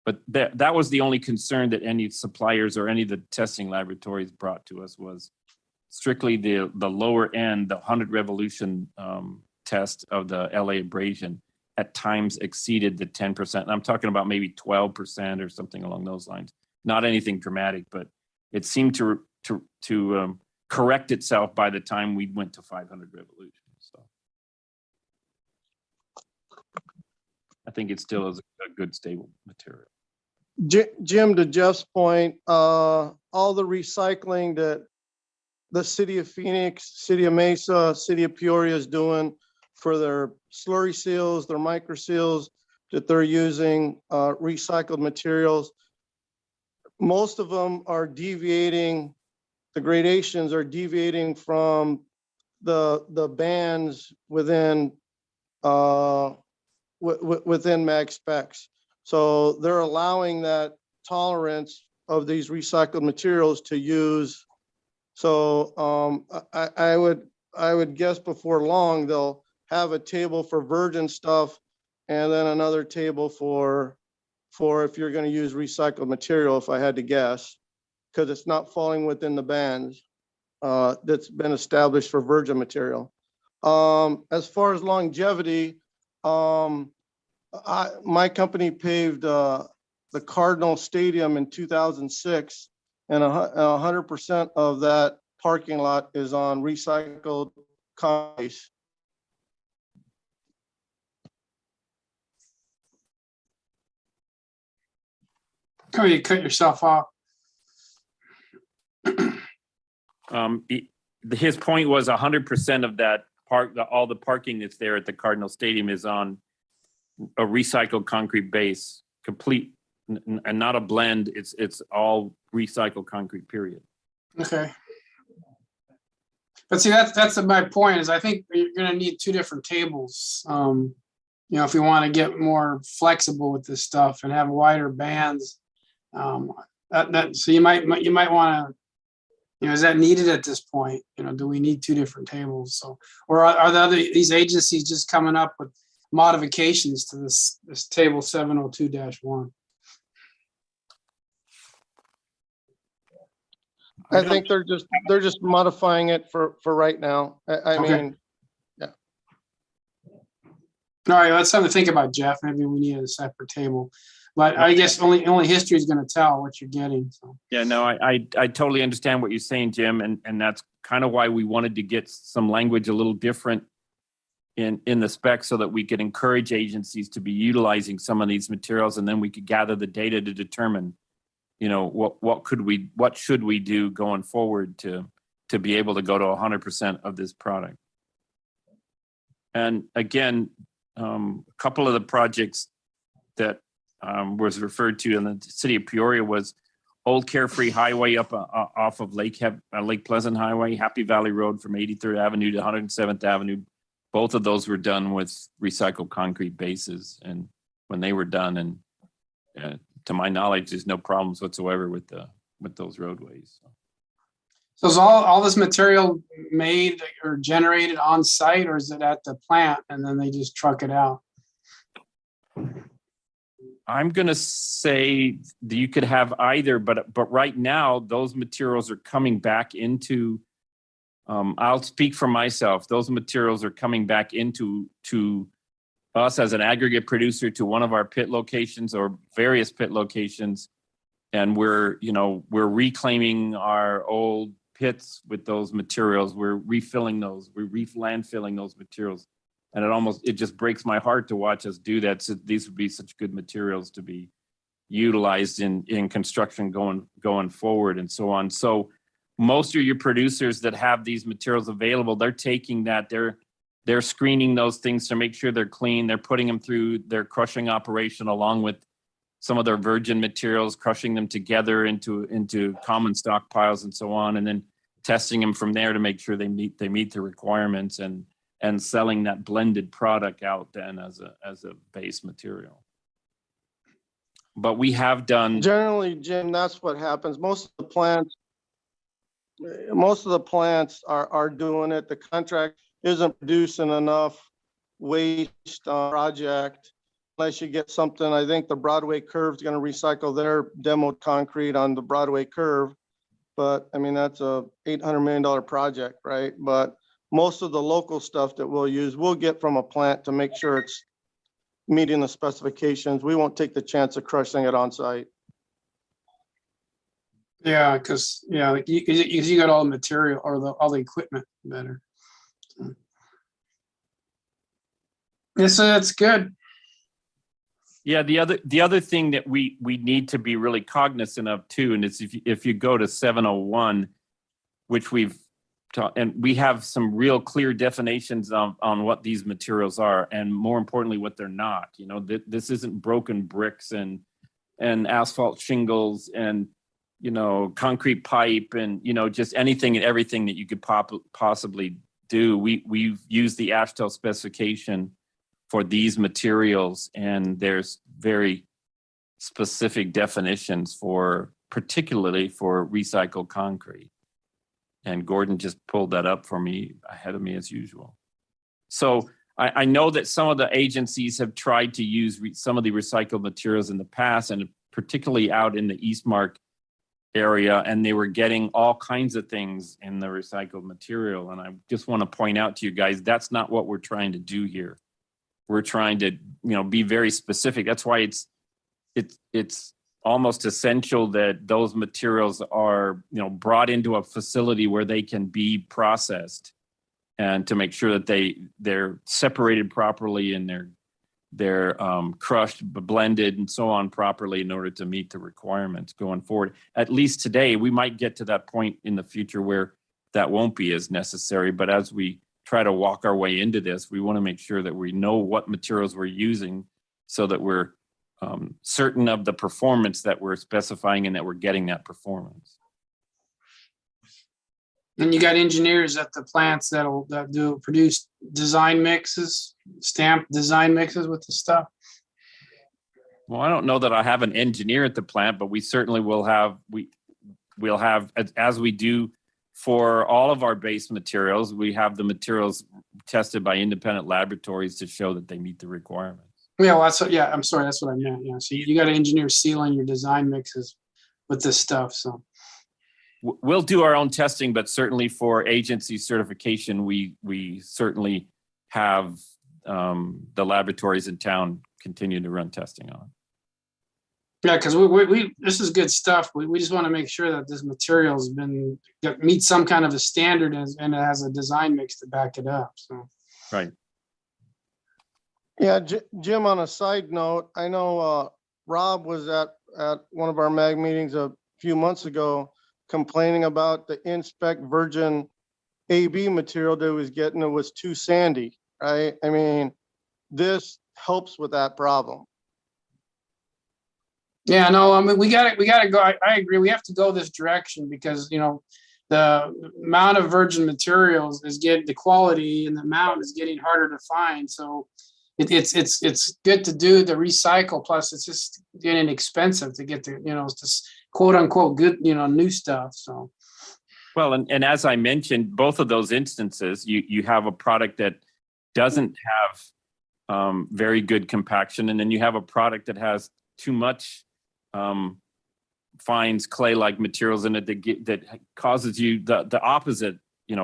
S13: But that was the only concern that any suppliers or any of the testing laboratories brought to us, was strictly the lower end, the 100 revolution test of the LA abrasion at times exceeded the 10%. And I'm talking about maybe 12% or something along those lines. Not anything dramatic, but it seemed to correct itself by the time we went to 500 revolutions. So I think it still is a good stable material.
S14: Jim, to Jeff's point, all the recycling that the city of Phoenix, city of Mesa, city of Peoria is doing for their slurry seals, their micro seals, that they're using recycled materials. Most of them are deviating, the gradations are deviating from the bands within within mag specs. So they're allowing that tolerance of these recycled materials to use. So I would guess before long, they'll have a table for virgin stuff and then another table for if you're going to use recycled material, if I had to guess, because it's not falling within the bands that's been established for virgin material. As far as longevity, my company paved the Cardinal Stadium in 2006, and 100% of that parking lot is on recycled concrete.
S12: Oh, you cut yourself off.
S13: His point was 100% of that all the parking that's there at the Cardinal Stadium is on a recycled concrete base, complete, and not a blend. It's all recycled concrete, period.
S12: Okay. But see, that's my point, is I think you're going to need two different tables. You know, if we want to get more flexible with this stuff and have wider bands, so you might want to, you know, is that needed at this point? You know, do we need two different tables? So, or are these agencies just coming up with modifications to this table 702-1?
S14: I think they're just modifying it for right now. I mean, yeah.
S12: All right, that's something to think about, Jeff. Maybe we need a separate table. But I guess only history is going to tell what you're getting. So.
S13: Yeah, no, I totally understand what you're saying, Jim, and that's kind of why we wanted to get some language a little different in the spec, so that we could encourage agencies to be utilizing some of these materials, and then we could gather the data to determine, you know, what should we do going forward to be able to go to 100% of this product. And again, a couple of the projects that was referred to in the city of Peoria was Old Carefree Highway up off of Lake Pleasant Highway, Happy Valley Road from 83rd Avenue to 107th Avenue. Both of those were done with recycled concrete bases, and when they were done, and to my knowledge, there's no problems whatsoever with those roadways.
S12: So is all this material made or generated on site, or is it at the plant and then they just truck it out?
S13: I'm going to say that you could have either, but right now those materials are coming back into, I'll speak for myself. Those materials are coming back into us as an aggregate producer to one of our pit locations or various pit locations. And we're reclaiming our old pits with those materials. We're refilling those, we're landfilling those materials. And it just breaks my heart to watch us do that. So these would be such good materials to be utilized in construction going forward and so on. So most of your producers that have these materials available, they're taking that, they're screening those things to make sure they're clean. They're putting them through their crushing operation along with some of their virgin materials, crushing them together into common stockpiles and so on, and then testing them from there to make sure they meet the requirements and selling that blended product out then as a base material. But we have done.
S14: Generally, Jim, that's what happens. Most of the plants are doing it. The contract isn't producing enough waste project unless you get something. I think the Broadway Curve is going to recycle their demoed concrete on the Broadway Curve. But I mean, that's a $800 million project, right? But most of the local stuff that we'll use, we'll get from a plant to make sure it's meeting the specifications. We won't take the chance of crushing it on site.
S12: Yeah, because you got all the material or all the equipment better. Yes, that's good.
S13: Yeah, the other thing that we need to be really cognizant of too, and it's if you go to 701, which we've taught, and we have some real clear definitions on what these materials are, and more importantly, what they're not. You know, this isn't broken bricks and asphalt shingles and, you know, concrete pipe and, you know, just anything and everything that you could possibly do. We've used the ASHTO specification for these materials, and there's very specific definitions particularly for recycled concrete. And Gordon just pulled that up for me ahead of me as usual. So I know that some of the agencies have tried to use some of the recycled materials in the past, and particularly out in the Eastmark area, and they were getting all kinds of things in the recycled material. And I just want to point out to you guys, that's not what we're trying to do here. We're trying to, be very specific. That's why it's almost essential that those materials are, brought into a facility where they can be processed, and to make sure that they're separated properly and they're crushed, blended, and so on properly in order to meet the requirements going forward. At least today, we might get to that point in the future where that won't be as necessary. But as we try to walk our way into this, we want to make sure that we know what materials we're using so that we're certain of the performance that we're specifying and that we're getting that performance.
S12: And you got engineers at the plants that do produce design mixes, stamp design mixes with the stuff.
S13: Well, I don't know that I have an engineer at the plant, but we certainly will have, we'll have, as we do for all of our base materials, we have the materials tested by independent laboratories to show that they meet the requirements.
S12: Yeah, well, I'm sorry, that's what I meant. Yeah, so you got an engineer sealing your design mixes with this stuff. So
S13: we'll do our own testing, but certainly for agency certification, we certainly have the laboratories in town continue to run testing on.
S12: Yeah, because we this is good stuff. We just want to make sure that this material has meets some kind of a standard and it has a design mix to back it up. So
S13: right.
S14: Yeah, Jim, on a side note, I know Rob was at one of our MAG meetings a few months ago complaining about the Inspect Virgin AB material that he was getting. It was too sandy, right? I mean, this helps with that problem.
S12: yeah, no, I mean, we got to go. I agree. We have to go this direction because, the amount of virgin materials is getting, the quality and the amount is getting harder to find. So it's good to do the recycle. Plus it's just getting expensive to get the, just quote unquote good, new stuff. So.
S13: Well, and as I mentioned, both of those instances, you have a product that doesn't have very good compaction, and then you have a product that has too much fines, clay-like materials in it that causes you the opposite,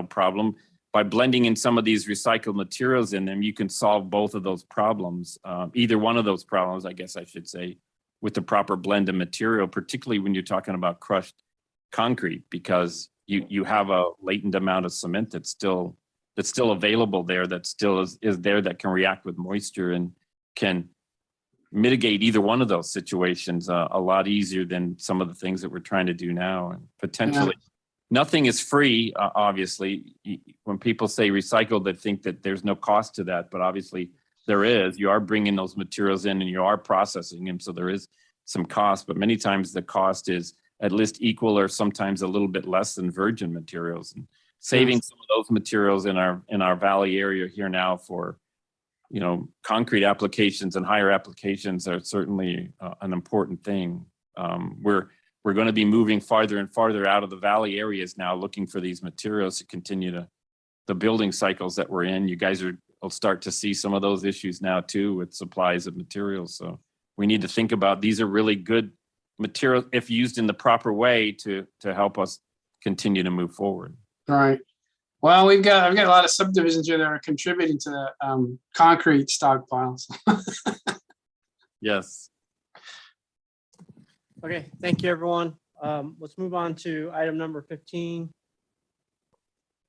S13: problem. By blending in some of these recycled materials in them, you can solve both of those problems, either one of those problems, I guess I should say, with the proper blend of material, particularly when you're talking about crushed concrete, because you have a latent amount of cement that's still available there, that still is there, that can react with moisture and can mitigate either one of those situations a lot easier than some of the things that we're trying to do now, and potentially nothing is free, obviously. When people say recycle, they think that there's no cost to that, but obviously there is. You are bringing those materials in and you are processing them, so there is some cost, but many times the cost is at least equal or sometimes a little bit less than virgin materials. And saving some of those materials in our valley area here now for, concrete applications and higher applications are certainly an important thing. We're going to be moving farther and farther out of the valley areas now, looking for these materials to continue the building cycles that we're in. You guys will start to see some of those issues now too with supplies of materials. So we need to think about, these are really good materials if used in the proper way to help us continue to move forward.
S12: All right. Well, I've got a lot of subdivisions here that are contributing to the concrete stockpiles.
S13: Yes.
S1: Okay, thank you, everyone. Let's move on to item number 15.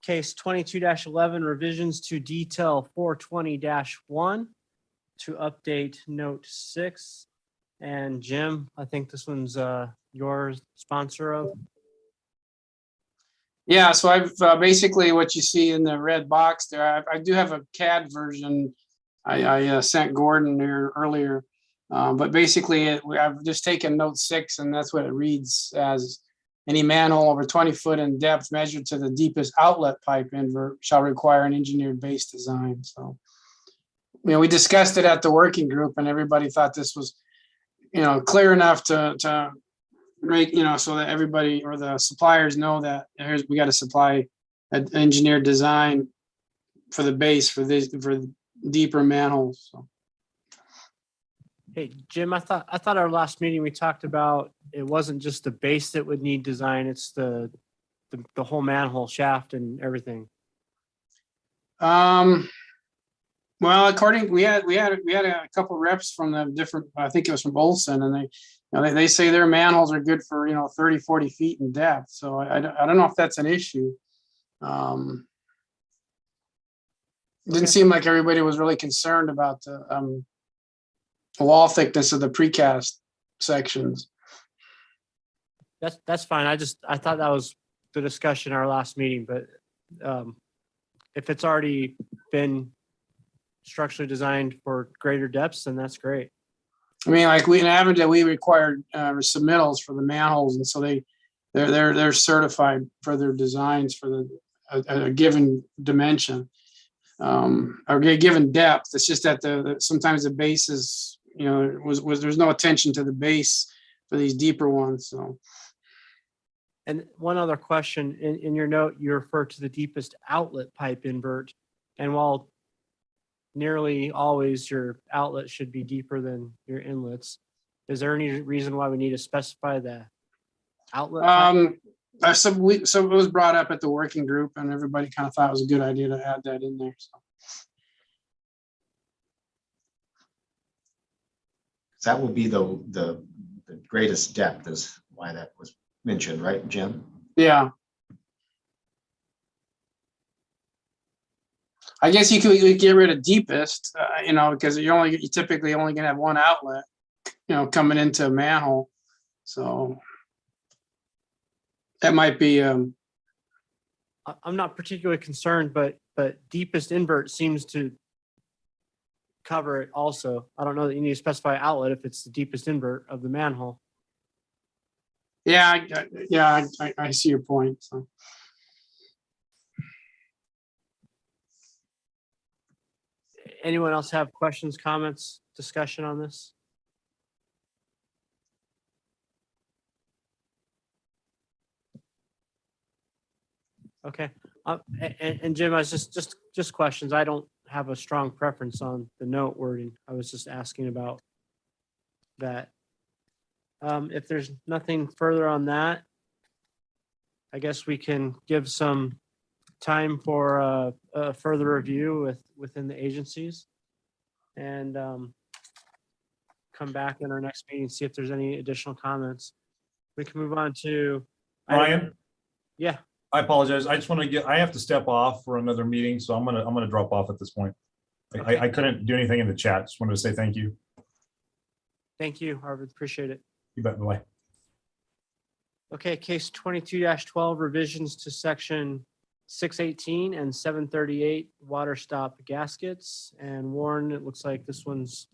S1: Case 22-11, revisions to detail 420-1 to update note 6. And Jim, I think this one's your sponsor of.
S12: Yeah, so I've basically what you see in the red box there, I do have a CAD version. I sent Gordon here earlier, but basically I've just taken note 6 and that's what it reads as: any manhole over 20 foot in depth measured to the deepest outlet pipe invert shall require an engineered base design. So, we discussed it at the working group and everybody thought this was, clear enough to make, so that everybody or the suppliers know that we got to supply an engineered design for the base for deeper manholes. So.
S1: Hey, Jim, I thought our last meeting we talked about it wasn't just the base that would need design, it's the whole manhole shaft and everything.
S12: Well, we had a couple reps from the different, I think it was from Olson, and they say their manholes are good for 30, 40 feet in depth. So I don't know if that's an issue. It didn't seem like everybody was really concerned about the wall thickness of the precast sections.
S1: That's fine. I thought that was the discussion at our last meeting, but if it's already been structurally designed for greater depths, then that's great.
S12: I mean, like in Avondale, we required submittals for the manholes, and so they're certified for their designs for a given dimension or a given depth. It's just that sometimes the base is there's no attention to the base for these deeper ones. So.
S1: And one other question, in your note, you refer to the deepest outlet pipe invert, and while nearly always your outlet should be deeper than your inlets, is there any reason why we need to specify the outlet pipe?
S12: So it was brought up at the working group and everybody kind of thought it was a good idea to add that in there. So.
S6: That will be the greatest depth is why that was mentioned, right, Jim?
S12: Yeah. I guess you could get rid of deepest, because you typically only gonna have one outlet, coming into a manhole. So that might be.
S1: I'm not particularly concerned, but deepest invert seems to cover it also. I don't know that you need to specify outlet if it's the deepest invert of the manhole.
S12: Yeah, I see your point. So.
S1: Anyone else have questions, comments, discussion on this? Okay, and Jim, I was just questions. I don't have a strong preference on the note wording. I was just asking about that. If there's nothing further on that, I guess we can give some time for a further review within the agencies and come back in our next meeting, see if there's any additional comments. We can move on to
S2: Ryan.
S1: Yeah.
S2: I apologize. I just want to I have to step off for another meeting, so I'm gonna drop off at this point.
S1: Okay.
S2: I couldn't do anything in the chat. Just wanted to say thank you.
S1: Thank you, Harvard. Appreciate it.
S2: You bet. Bye.
S1: Okay, case 22-12, revisions to section 618 and 738 water stop gaskets. And Warren, it looks like this one's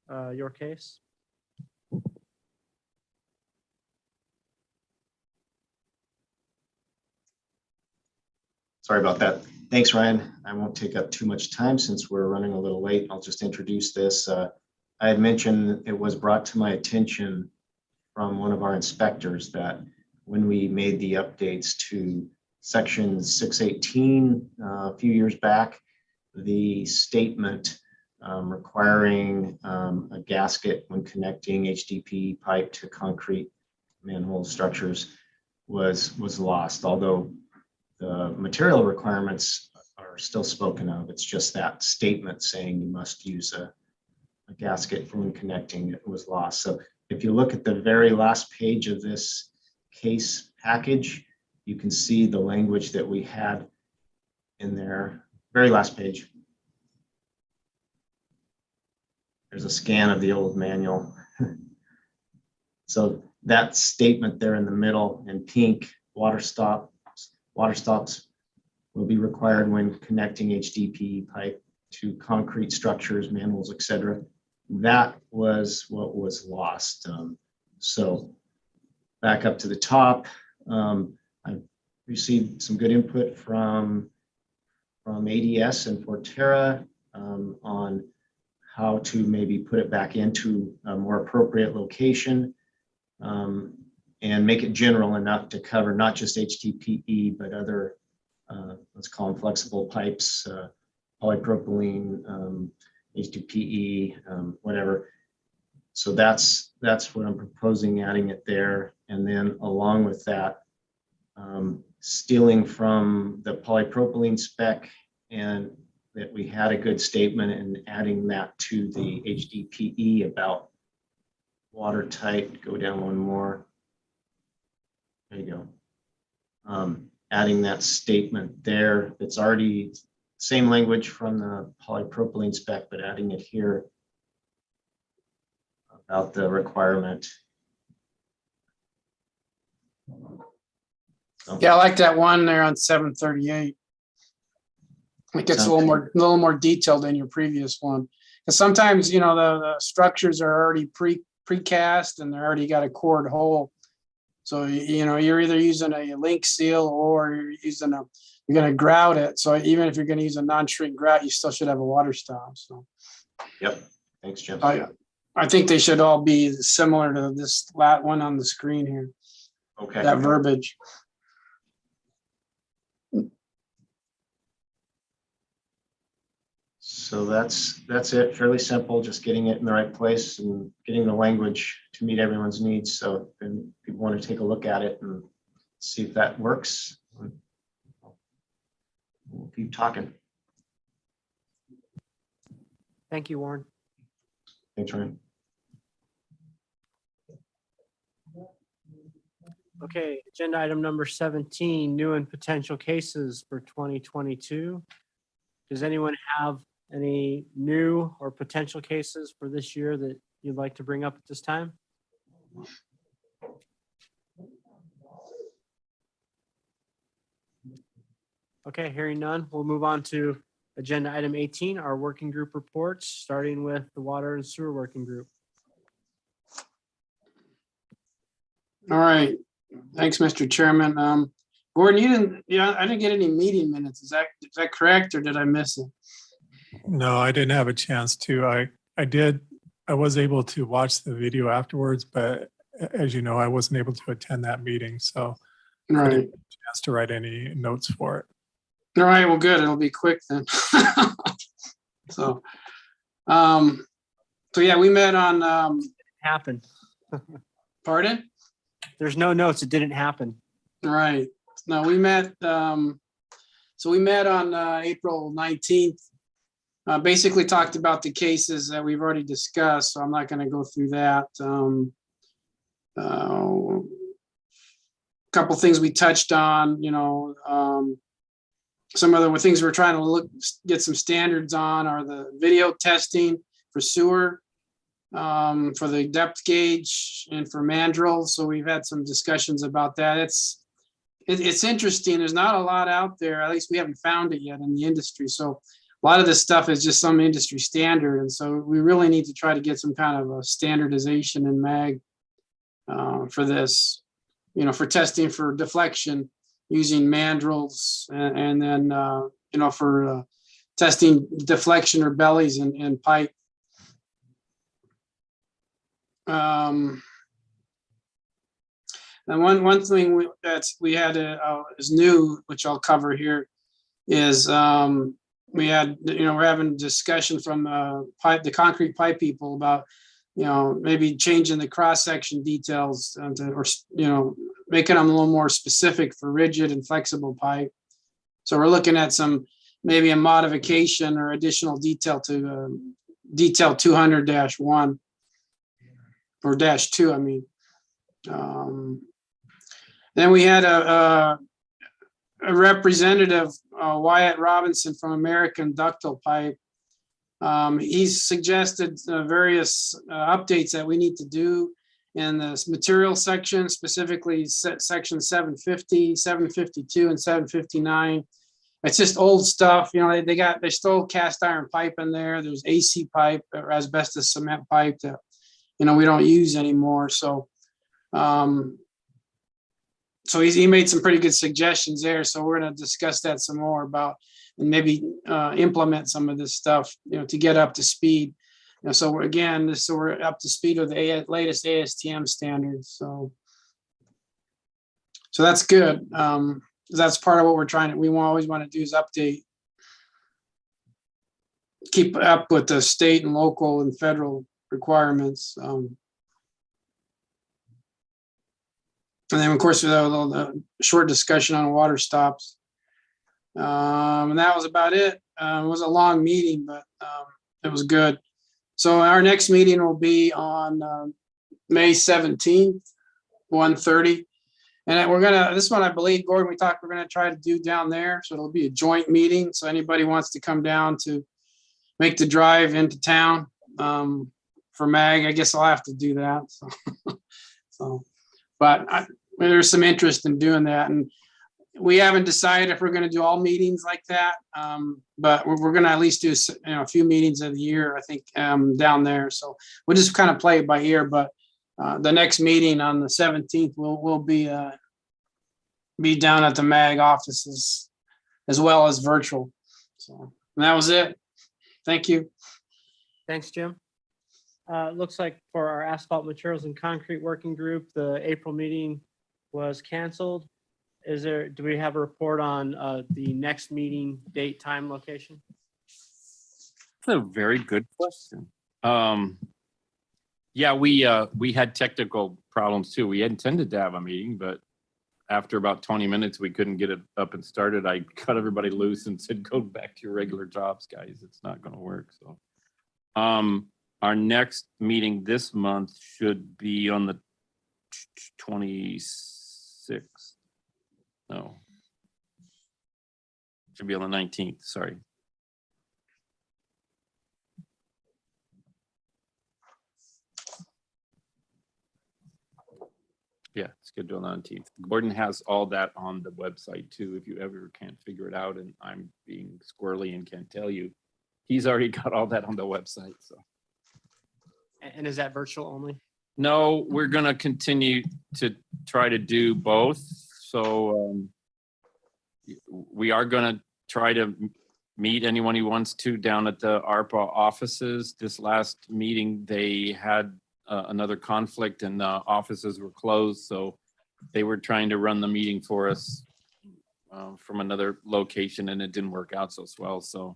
S1: your case.
S6: Sorry about that. Thanks, Ryan. I won't take up too much time since we're running a little late. I'll just introduce this. I had mentioned it was brought to my attention from one of our inspectors that when we made the updates to section 618 a few years back, the statement requiring a gasket when connecting HDPE pipe to concrete manhole structures was lost, although the material requirements are still spoken of. It's just that statement saying you must use a gasket for when connecting it was lost. So if you look at the very last page of this case package, you can see the language that we had in there. Very last page. There's a scan of the old manual. So that statement there in the middle in pink, water stops will be required when connecting HDPE pipe to concrete structures, manholes, etc. That was what was lost. So back up to the top, I've received some good input from ADS and Forterra on how to maybe put it back into a more appropriate location and make it general enough to cover not just HDPE, but other, let's call them flexible pipes, polypropylene, HDPE, whatever. So that's what I'm proposing, adding it there. And then along with that, stealing from the polypropylene spec and that we had a good statement and adding that to the HDPE about watertight. Go down one more. There you go. Adding that statement there. It's already same language from the polypropylene spec, but adding it here about the requirement. So,
S12: Yeah, I like that one there on 738. It gets a little more detailed than your previous one. Because sometimes, you know, the structures are already precast and they're already got a cored hole. So, you know, you're either using a link seal or you're going to grout it. So even if you're going to use a non-shrink grout, you still should have a water stop. So,
S6: yep. Thanks, Jim.
S12: I think they should all be similar to this one on the screen here.
S6: Okay.
S12: That verbiage.
S6: So that's it. Fairly simple, just getting it in the right place and getting the language to meet everyone's needs. So if people want to take a look at it and see if that works, we'll keep talking.
S1: Thank you, Warren.
S6: Thanks, Ryan.
S1: Okay, agenda item number 17, new and potential cases for 2022. Does anyone have any new or potential cases for this year that you'd like to bring up at this time? Okay, hearing none, we'll move on to agenda item 18, our working group reports, starting with the water and sewer working group.
S12: All right. Thanks, Mr. Chairman. Gordon, I didn't get any meeting minutes. Is that correct, or did I miss it?
S5: No, I didn't have a chance to. I was able to watch the video afterwards, but as you know, I wasn't able to attend that meeting. So
S12: Right.
S5: I didn't have a chance to write any notes for it.
S12: All right, well, good. It'll be quick then. So yeah, we met on,
S1: Happened.
S12: pardon?
S1: There's no notes. It didn't happen.
S12: Right. No, we met, so we met on April 19th. Basically talked about the cases that we've already discussed, so I'm not going to go through that. A couple things we touched on, some of the things we're trying to get some standards on are the video testing for sewer. for the depth gauge and for mandrels. So we've had some discussions about that. It's interesting. There's not a lot out there. At least we haven't found it yet in the industry. So a lot of this stuff is just some industry standard. And so we really need to try to get some kind of a standardization in MAG for this, for testing for deflection using mandrels and then, for testing deflection or bellies and pipe. And one thing we had is new, which I'll cover here, is we had, we're having a discussion from the concrete pipe people about, maybe changing the cross-section details or making them a little more specific for rigid and flexible pipe. So we're looking at maybe a modification or additional detail to detail 200-1 or -2, I mean. Then we had a representative, Wyatt Robinson from American Ductile Pipe. He's suggested various updates that we need to do in the material section, specifically section 750, 752, and 759. It's just old stuff, they stole cast iron pipe in there. There's AC pipe or asbestos cement pipe that, we don't use anymore. So, so he made some pretty good suggestions there. So we're going to discuss that some more about and maybe implement some of this stuff, to get up to speed. So we're up to speed with the latest ASTM standards. So that's good. That's part of what we always want to do is keep up with the state and local and federal requirements. And then, of course, a short discussion on water stops. And that was about it. It was a long meeting, but it was good. So our next meeting will be on May 17th, 1:30. And this one, I believe, Gordon, we're going to try to do down there. So it'll be a joint meeting. So anybody wants to come down to make the drive into town for MAG, I guess I'll have to do that. But there's some interest in doing that. And we haven't decided if we're going to do all meetings like that. But we're going to at least do a few meetings of the year, I think, down there. So we'll just kind of play it by ear. But the next meeting on the 17th will be down at the MAG offices as well as virtual. So and that was it. Thank you.
S1: Thanks, Jim. Looks like for our asphalt materials and concrete working group, the April meeting was canceled. Do we have a report on the next meeting date, time, location?
S13: That's a very good question. Yeah, we had technical problems too. We intended to have a meeting, but after about 20 minutes, we couldn't get it up and started. I cut everybody loose and said, go back to your regular jobs, guys. It's not going to work. So our next meeting this month should be on the 26th. No. Should be on the 19th, sorry. Yeah, scheduled on the 19th. Gordon has all that on the website too, if you ever can't figure it out and I'm being squirrely and can't tell you. He's already got all that on the website, so.
S1: And is that virtual only?
S13: No, we're gonna continue to try to do both. So we are gonna try to meet anyone who wants to down at the ARPA offices. This last meeting, they had another conflict and the offices were closed. So they were trying to run the meeting for us from another location and it didn't work out so well. So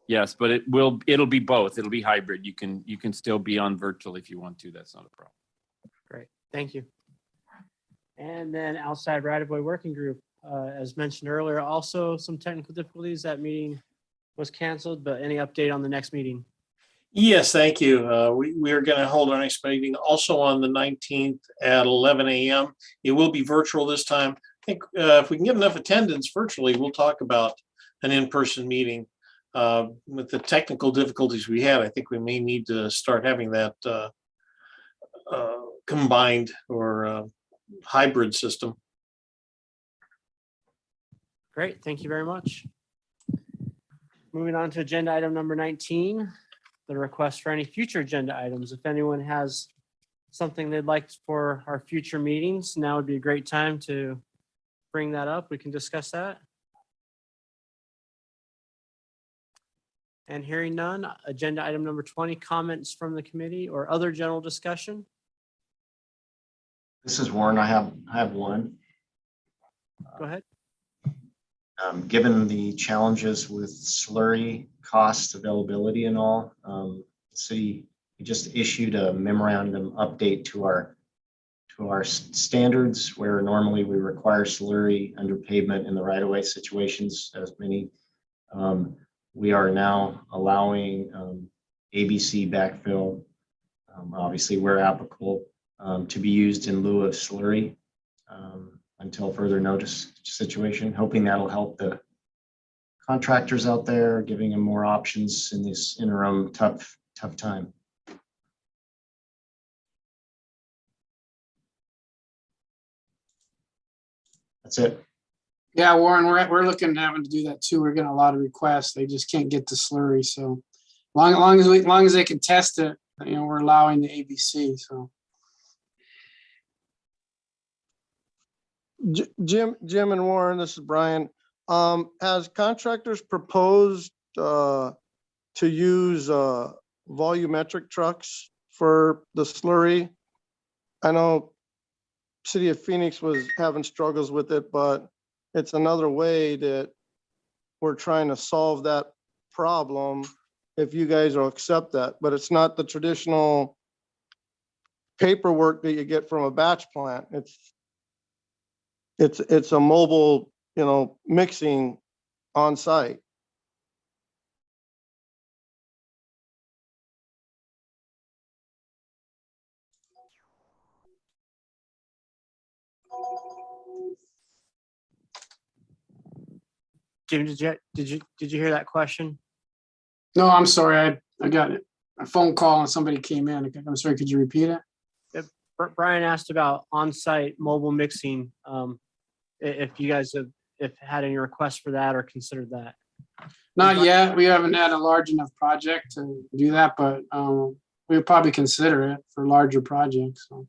S13: yes, but it'll be both. It'll be hybrid. You can still be on virtual if you want to. That's not a problem.
S1: Great, thank you. And then outside right-of-way working group, as mentioned earlier, also some technical difficulties. That meeting was canceled, but any update on the next meeting?
S10: Yes, thank you. We are going to hold our next meeting also on the 19th at 11 a.m. It will be virtual this time. I think if we can get enough attendance virtually, we'll talk about an in-person meeting. with the technical difficulties we had, I think we may need to start having that combined or hybrid system.
S1: Great, thank you very much. Moving on to agenda item number 19, the request for any future agenda items. If anyone has something they'd like for our future meetings, now would be a great time to bring that up. We can discuss that. And hearing none, agenda item number 20, comments from the committee or other general discussion.
S6: This is Warren. I have one.
S1: Go ahead.
S6: Given the challenges with slurry cost availability and all, the city just issued a memorandum update to our standards where normally we require slurry under pavement in the right-of-way situations as many. We are now allowing ABC backfill, obviously where applicable, to be used in lieu of slurry until further notice situation, hoping that'll help the contractors out there, giving them more options in this interim tough time. That's it.
S12: Yeah, Warren, we're looking at having to do that too. We're getting a lot of requests. They just can't get the slurry. So long as they can test it, we're allowing the ABC. So
S14: Jim and Warren, this is Brian. Has contractors proposed to use volumetric trucks for the slurry? I know City of Phoenix was having struggles with it, but it's another way that we're trying to solve that problem if you guys will accept that. But it's not the traditional paperwork that you get from a batch plant. It's a mobile, mixing on site.
S1: Jim, did you hear that question?
S12: no, I'm sorry. I got it. A phone call and somebody came in. I'm sorry. Could you repeat it?
S1: Brian asked about on-site mobile mixing. If you guys have had any requests for that or considered that.
S12: Not yet. We haven't had a large enough project to do that, but we'll probably consider it for larger projects. So.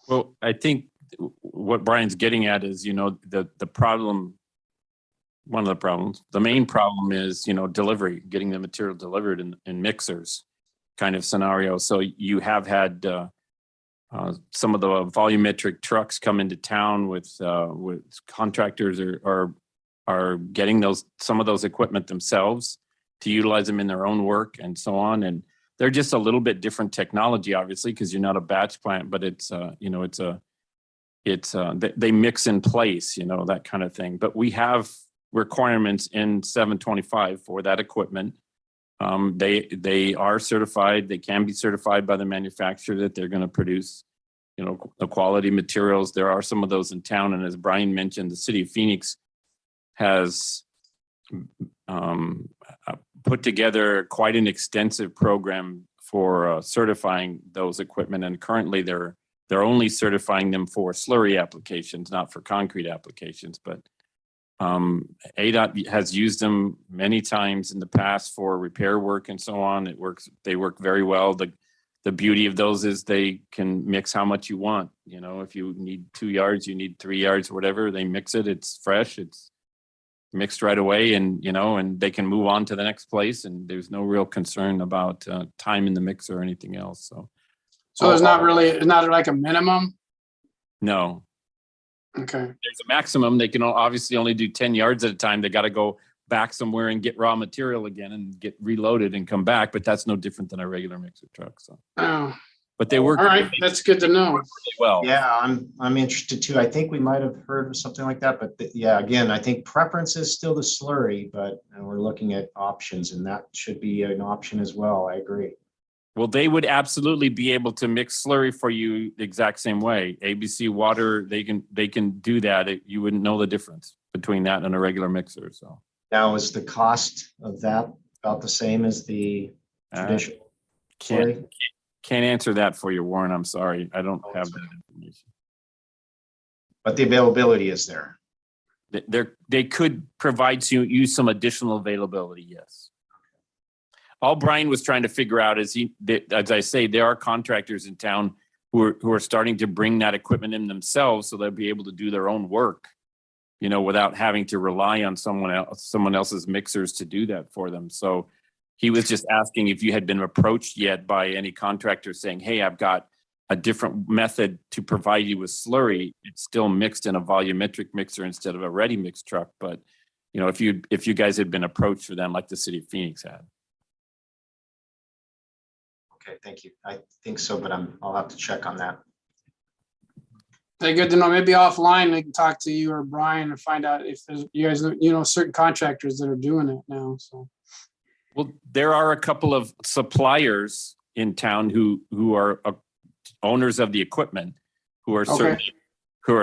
S13: Well, I think what Brian's getting at is, the problem, one of the problems, the main problem is, delivery, getting the material delivered in mixers kind of scenario. So you have had some of the volumetric trucks come into town with contractors are getting some of those equipment themselves to utilize them in their own work and so on. And they're just a little bit different technology, obviously, because you're not a batch plant, but they mix in place, that kind of thing. But we have requirements in 725 for that equipment. They are certified. They can be certified by the manufacturer that they're going to produce, the quality materials. There are some of those in town. And as Brian mentioned, the City of Phoenix has put together quite an extensive program for certifying those equipment. And currently they're only certifying them for slurry applications, not for concrete applications. But ADOT has used them many times in the past for repair work and so on. They work very well. The beauty of those is they can mix how much you want. If you need 2 yards, you need 3 yards, whatever, they mix it. It's fresh. It's mixed right away, and they can move on to the next place. And there's no real concern about time in the mix or anything else.
S12: So it's not like a minimum.
S13: No.
S12: Okay.
S13: There's a maximum. They can obviously only do 10 yards at a time. They got to go back somewhere and get raw material again and get reloaded and come back. But that's no different than a regular mixer truck. So.
S12: Oh.
S13: But they work.
S12: All right, that's good to know.
S13: Really well.
S6: Yeah, I'm interested too. I think we might have heard of something like that, but again, I think preference is still the slurry, but we're looking at options, and that should be an option as well. I agree.
S13: Well, they would absolutely be able to mix slurry for you the exact same way. ABC water, they can do that. You wouldn't know the difference between that and a regular mixer. So
S6: now, is the cost of that About the same as the traditional.
S13: Can't,
S6: Sorry.
S13: can't answer that for you, Warren. I'm sorry. I don't have that information.
S6: But the availability is there.
S13: They could provide you some additional availability, yes. All Brian was trying to figure out is as I say, there are contractors in town who are starting to bring that equipment in themselves, so they'll be able to do their own work, without having to rely on someone else's mixers to do that for them. So he was just asking if you had been approached yet by any contractor saying, hey, I've got a different method to provide you with slurry. It's still mixed in a volumetric mixer instead of a ready mix truck. But, if you guys had been approached for them like the city of Phoenix had.
S6: Okay, thank you. I think so, but I'll have to check on that.
S12: Hey, good to know. Maybe offline we can talk to you or Brian and find out if there's, you guys, certain contractors that are doing it now. So,
S13: well, there are a couple of suppliers in town who are owners of the equipment who are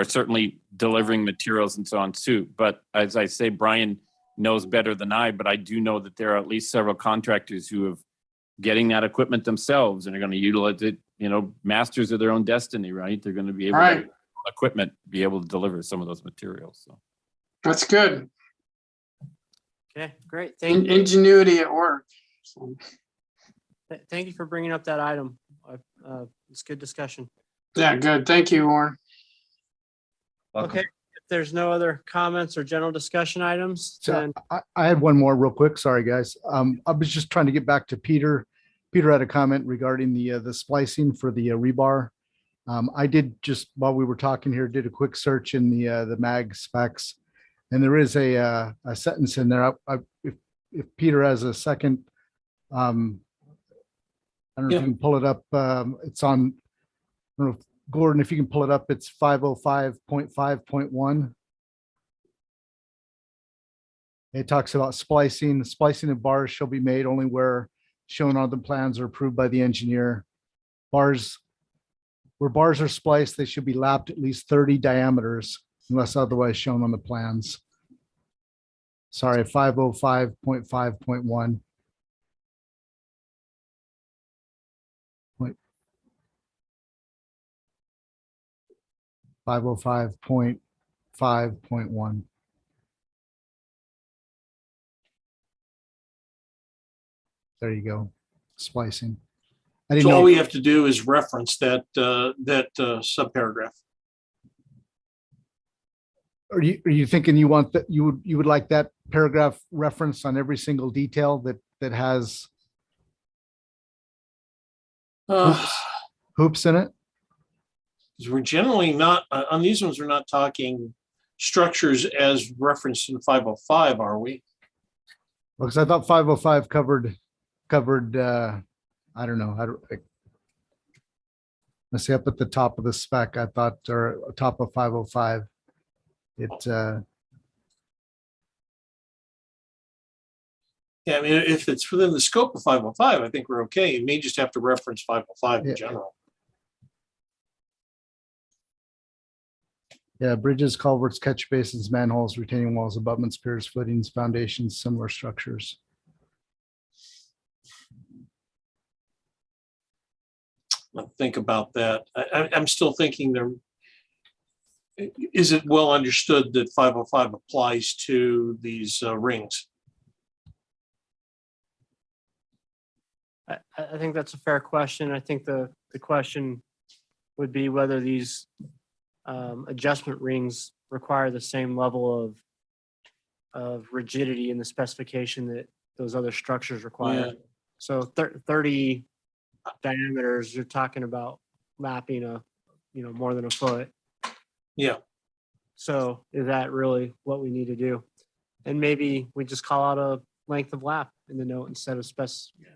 S13: certainly delivering materials and so on too. But as I say, Brian knows better than I, but I do know that there are at least several contractors who have getting that equipment themselves and are going to utilize it, masters of their own destiny, right? They're going to be able to equipment, be able to deliver some of those materials. So
S12: that's good.
S1: Okay, great. Thank you.
S12: Ingenuity at work. So.
S1: Thank you for bringing up that item. It's good discussion.
S12: Yeah, good. Thank you, Warren.
S1: Okay, if there's no other comments or general discussion items, then
S9: I had one more real quick. Sorry, guys. I was just trying to get back to Peter. Peter had a comment regarding the splicing for the rebar. I did just while we were talking here, did a quick search in the mag specs, and there is a sentence in there. If Peter has a second, I don't know if you can pull it up. It's on. I don't know if, Gordon, if you can pull it up, it's 505.5.1. It talks about splicing. Splicing of bars shall be made only where shown on the plans or approved by the engineer. Where bars are spliced, they should be lapped at least 30 diameters unless otherwise shown on the plans. Sorry, 505.5.1. 505.5.1. There you go. Splicing.
S10: So all we have to do is reference that subparagraph.
S9: Are you thinking you want that you would like that paragraph referenced on every single detail that has hoops in it?
S10: Because we're generally not on these ones. We're not talking structures as referenced in 505, are we?
S9: Well, because I thought 505 covered. I don't know. Let's see, up at the top of the spec, I thought, or top of 505.
S10: Yeah, I mean, if it's within the scope of 505, I think we're okay. You may just have to reference 505 in general.
S9: Yeah, bridges, culverts, catch basins, manholes, retaining walls, abutments, piers, footings, foundations, similar structures.
S10: I'll think about that. I'm still thinking there. Is it well understood that 505 applies to these rings?
S1: I think that's a fair question. I think the question would be whether these adjustment rings require the same level of rigidity in the specification that those other structures require.
S10: Yeah.
S1: So 30 diameters, you're talking about lapping more than a foot.
S10: Yeah.
S1: So is that really what we need to do? And maybe we just call out a length of lap in the note instead of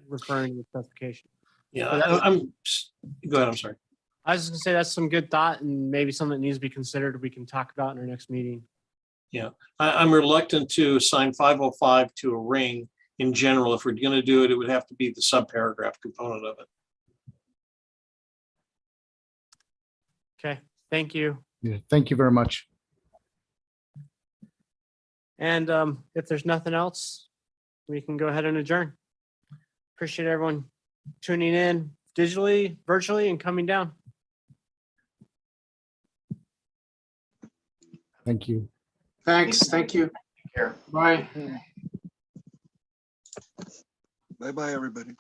S1: referring to the specification.
S10: Yeah, go ahead, I'm sorry.
S1: I was just gonna say that's some good thought and maybe something that needs to be considered we can talk about in our next meeting.
S10: Yeah, I'm reluctant to assign 505 to a ring in general. If we're going to do it, it would have to be the subparagraph component of it.
S1: Okay, thank you.
S9: Yeah, thank you very much.
S1: And if there's nothing else, we can go ahead and adjourn. Appreciate everyone tuning in digitally, virtually, and coming down.
S9: Thank you.
S12: Thanks. Thank you.
S6: Here.
S12: Bye.
S3: Bye-bye, everybody.